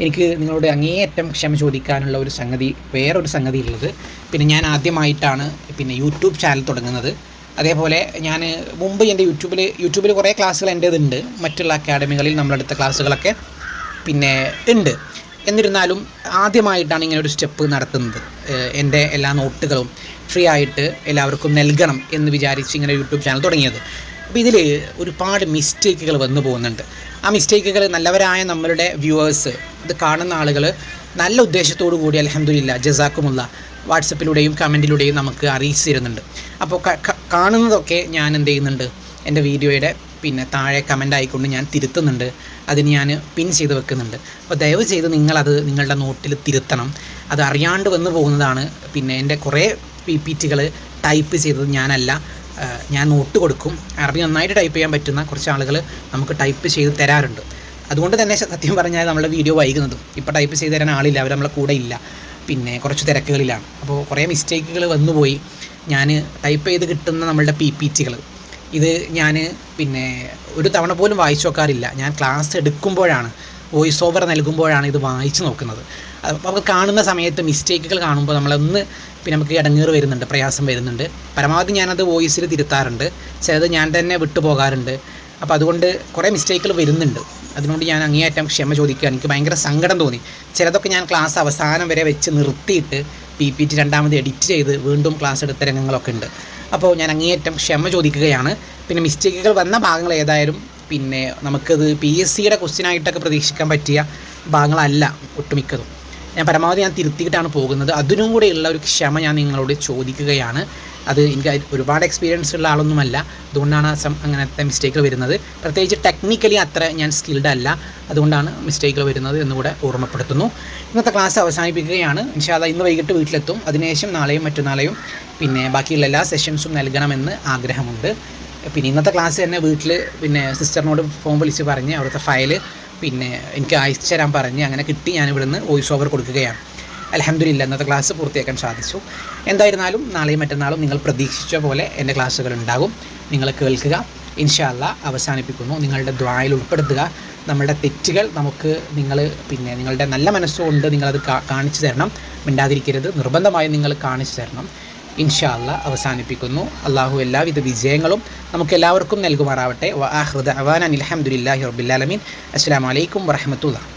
എനിക്ക് നിങ്ങളോട് അങ്ങേയറ്റം ക്ഷമ ചോദിക്കാനുള്ള ഒരു സംഗതി, വേറൊരു സംഗതി ഉള്ളത്, പിന്നെ ഞാൻ ആദ്യമായിട്ടാണ് പിന്നെ യൂട്യൂബ് ചാനൽ തുടങ്ങുന്നത്. അതേപോലെ ഞാൻ മുമ്പ് എൻ്റെ യൂട്യൂബിൽ കുറേ ക്ലാസ്സുകൾ എൻ്റേതുണ്ട്, മറ്റുള്ള അക്കാഡമികളിൽ നമ്മളെടുത്ത ക്ലാസ്സുകളൊക്കെ പിന്നെ ഉണ്ട്. എന്നിരുന്നാലും ആദ്യമായിട്ടാണ് ഇങ്ങനെ ഒരു സ്റ്റെപ്പ് നടത്തുന്നത്. എൻ്റെ എല്ലാ നോട്ടുകളും ഫ്രീ ആയിട്ട് എല്ലാവർക്കും നൽകണം എന്ന് വിചാരിച്ച് ഇങ്ങനെ യൂട്യൂബ് ചാനൽ തുടങ്ങിയത്. അപ്പോൾ ഇതിൽ ഒരുപാട് മിസ്റ്റേക്കുകൾ വന്നു പോകുന്നുണ്ട്. ആ മിസ്റ്റേക്കുകൾ നല്ലവരായ നമ്മളുടെ വ്യൂവേഴ്സ്, ഇത് കാണുന്ന ആളുകൾ നല്ല ഉദ്ദേശത്തോടു കൂടി അൽഹംദുലില്ലാ ജസാക്കുമുള്ള വാട്സപ്പിലൂടെയും കമൻറ്റിലൂടെയും നമുക്ക് അറിയിച്ചു തരുന്നുണ്ട്. അപ്പോൾ കാണുന്നതൊക്കെ ഞാൻ എന്ത് ചെയ്യുന്നുണ്ട്, എൻ്റെ വീഡിയോയുടെ പിന്നെ താഴെ കമൻ്റ് ആയിക്കൊണ്ട് ഞാൻ തിരുത്തുന്നുണ്ട്, അതിന് ഞാൻ പിൻ ചെയ്ത് വെക്കുന്നുണ്ട്. അപ്പോൾ ദയവ് ചെയ്ത് നിങ്ങളത് നിങ്ങളുടെ നോട്ടിൽ തിരുത്തണം. അത് അറിയാണ്ട് വന്നു പോകുന്നതാണ്. പിന്നെ എൻ്റെ കുറേ PPTകൾ ടൈപ്പ് ചെയ്തത് ഞാനല്ല, ഞാൻ നോട്ട് കൊടുക്കും. അറബി നന്നായിട്ട് ടൈപ്പ് ചെയ്യാൻ പറ്റുന്ന കുറച്ച് ആളുകൾ നമുക്ക് ടൈപ്പ് ചെയ്ത് തരാറുണ്ട്. അതുകൊണ്ട് തന്നെ സത്യം പറഞ്ഞാൽ നമ്മളെ വീഡിയോ വൈകുന്നതും, ഇപ്പോൾ ടൈപ്പ് ചെയ്ത് തരാൻ ആളില്ല, അവർ നമ്മളെ കൂടെ ഇല്ല, പിന്നെ കുറച്ച് തിരക്കുകളിലാണ്. അപ്പോൾ കുറേ മിസ്റ്റേക്കുകൾ വന്നുപോയി. ഞാൻ ടൈപ്പ് ചെയ്ത് കിട്ടുന്ന നമ്മളുടെ PPTകൾ ഇത് ഞാൻ പിന്നെ ഒരു തവണ പോലും വായിച്ചു നോക്കാറില്ല. ഞാൻ ക്ലാസ് എടുക്കുമ്പോഴാണ്, വോയിസ് ഓവർ നൽകുമ്പോഴാണ് ഇത് വായിച്ച് നോക്കുന്നത്. അപ്പോൾ നമുക്ക് കാണുന്ന സമയത്ത് മിസ്റ്റേക്കുകൾ കാണുമ്പോൾ നമ്മളൊന്ന് പിന്നെ നമുക്ക് ഇടങ്ങേറ് വരുന്നുണ്ട്, പ്രയാസം വരുന്നുണ്ട്. പരമാവധി ഞാനത് വോയിസിൽ തിരുത്താറുണ്ട്, ചിലത് ഞാൻ തന്നെ വിട്ടു പോകാറുണ്ട്. അപ്പോൾ അതുകൊണ്ട് കുറേ മിസ്റ്റേക്കുകൾ വരുന്നുണ്ട്. അതിനോട് ഞാൻ അങ്ങേയറ്റം ക്ഷമ ചോദിക്കുക. എനിക്ക് ഭയങ്കര സങ്കടം തോന്നി. ചിലതൊക്കെ ഞാൻ ക്ലാസ് അവസാനം വരെ വെച്ച് നിർത്തിയിട്ട് PPT രണ്ടാമത് എഡിറ്റ് ചെയ്ത് വീണ്ടും ക്ലാസ് എടുത്ത രംഗങ്ങളൊക്കെ ഉണ്ട്. അപ്പോൾ ഞാൻ അങ്ങേയറ്റം ക്ഷമ ചോദിക്കുകയാണ്. പിന്നെ മിസ്റ്റേക്കുകൾ വന്ന ഭാഗങ്ങൾ ഏതായാലും പിന്നെ നമുക്കത് PSCയുടെ ക്വസ്റ്റ്യനായിട്ടൊക്കെ പ്രതീക്ഷിക്കാൻ പറ്റിയ ഭാഗങ്ങളല്ല ഒട്ടുമിക്കതും. ഞാൻ പരമാവധി തിരുത്തിയിട്ടാണ് പോകുന്നത്. അതിനും കൂടെയുള്ള ഒരു ക്ഷമ ഞാൻ നിങ്ങളോട് ചോദിക്കുകയാണ്. അത് എനിക്ക് ഒരുപാട് എക്സ്പീരിയൻസ് ഉള്ള ആളൊന്നുമല്ല, അതുകൊണ്ടാണ് അങ്ങനത്തെ മിസ്റ്റേക്കുകൾ വരുന്നത്. പ്രത്യേകിച്ച് ടെക്നിക്കലി അത്ര ഞാൻ സ്കിൽഡ് അല്ല, അതുകൊണ്ടാണ് മിസ്റ്റേക്കുകൾ വരുന്നത് എന്നുകൂടെ ഓർമ്മപ്പെടുത്തുന്നു. ഇന്നത്തെ ക്ലാസ് അവസാനിപ്പിക്കുകയാണ്. ഇൻഷാ അല്ലാഹ് ഇന്ന് വൈകിട്ട് വീട്ടിലെത്തും. അതിനുശേഷം നാളെയും മറ്റന്നാളെയും പിന്നെ ബാക്കിയുള്ള എല്ലാ സെഷൻസും നൽകണമെന്ന് ആഗ്രഹമുണ്ട്. പിന്നെ ഇന്നത്തെ ക്ലാസ് തന്നെ വീട്ടിൽ പിന്നെ സിസ്റ്ററിനോട് ഫോൺ വിളിച്ച് പറഞ്ഞ് അവിടുത്തെ ഫയല് പിന്നെ എനിക്ക് അയച്ചു തരാൻ പറഞ്ഞ് അങ്ങനെ കിട്ടി. ഞാൻ ഇവിടുന്ന് വോയിസ് ഓവർ കൊടുക്കുകയാണ്. അൽഹംദുലില്ലാ ഇന്നത്തെ ക്ലാസ് പൂർത്തിയാക്കാൻ സാധിച്ചു. എന്തായിരുന്നാലും നാളെയും മറ്റന്നാളും നിങ്ങൾ പ്രതീക്ഷിച്ച പോലെ എൻ്റെ ക്ലാസ്സുകൾ ഉണ്ടാകും. നിങ്ങൾ കേൾക്കുക. ഇൻഷാ അല്ലാഹ് അവസാനിപ്പിക്കുന്നു. നിങ്ങളുടെ ദുആയിൽ ഉൾപ്പെടുത്തുക. നമ്മളുടെ തെറ്റുകൾ നമുക്ക് പിന്നെ നിങ്ങളുടെ നല്ല മനസ്സുകൊണ്ട് നിങ്ങളത് കാണിച്ചു തരണം. മിണ്ടാതിരിക്കരുത്, നിർബന്ധമായും നിങ്ങൾ കാണിച്ചു തരണം. ഇൻഷാ അല്ലാഹ് അവസാനിപ്പിക്കുന്നു. അള്ളാഹു എല്ലാവിധ വിജയങ്ങളും നമുക്കെല്ലാവർക്കും നൽകുമാറാവട്ടെ. വആഖിറു ദഅവാനാ അൽഹംദുലില്ലാഹി റബ്ബിൽ ആലമീൻ. അസ്സലാമു അലൈക്കും വറഹ്മത്തുള്ളാഹി.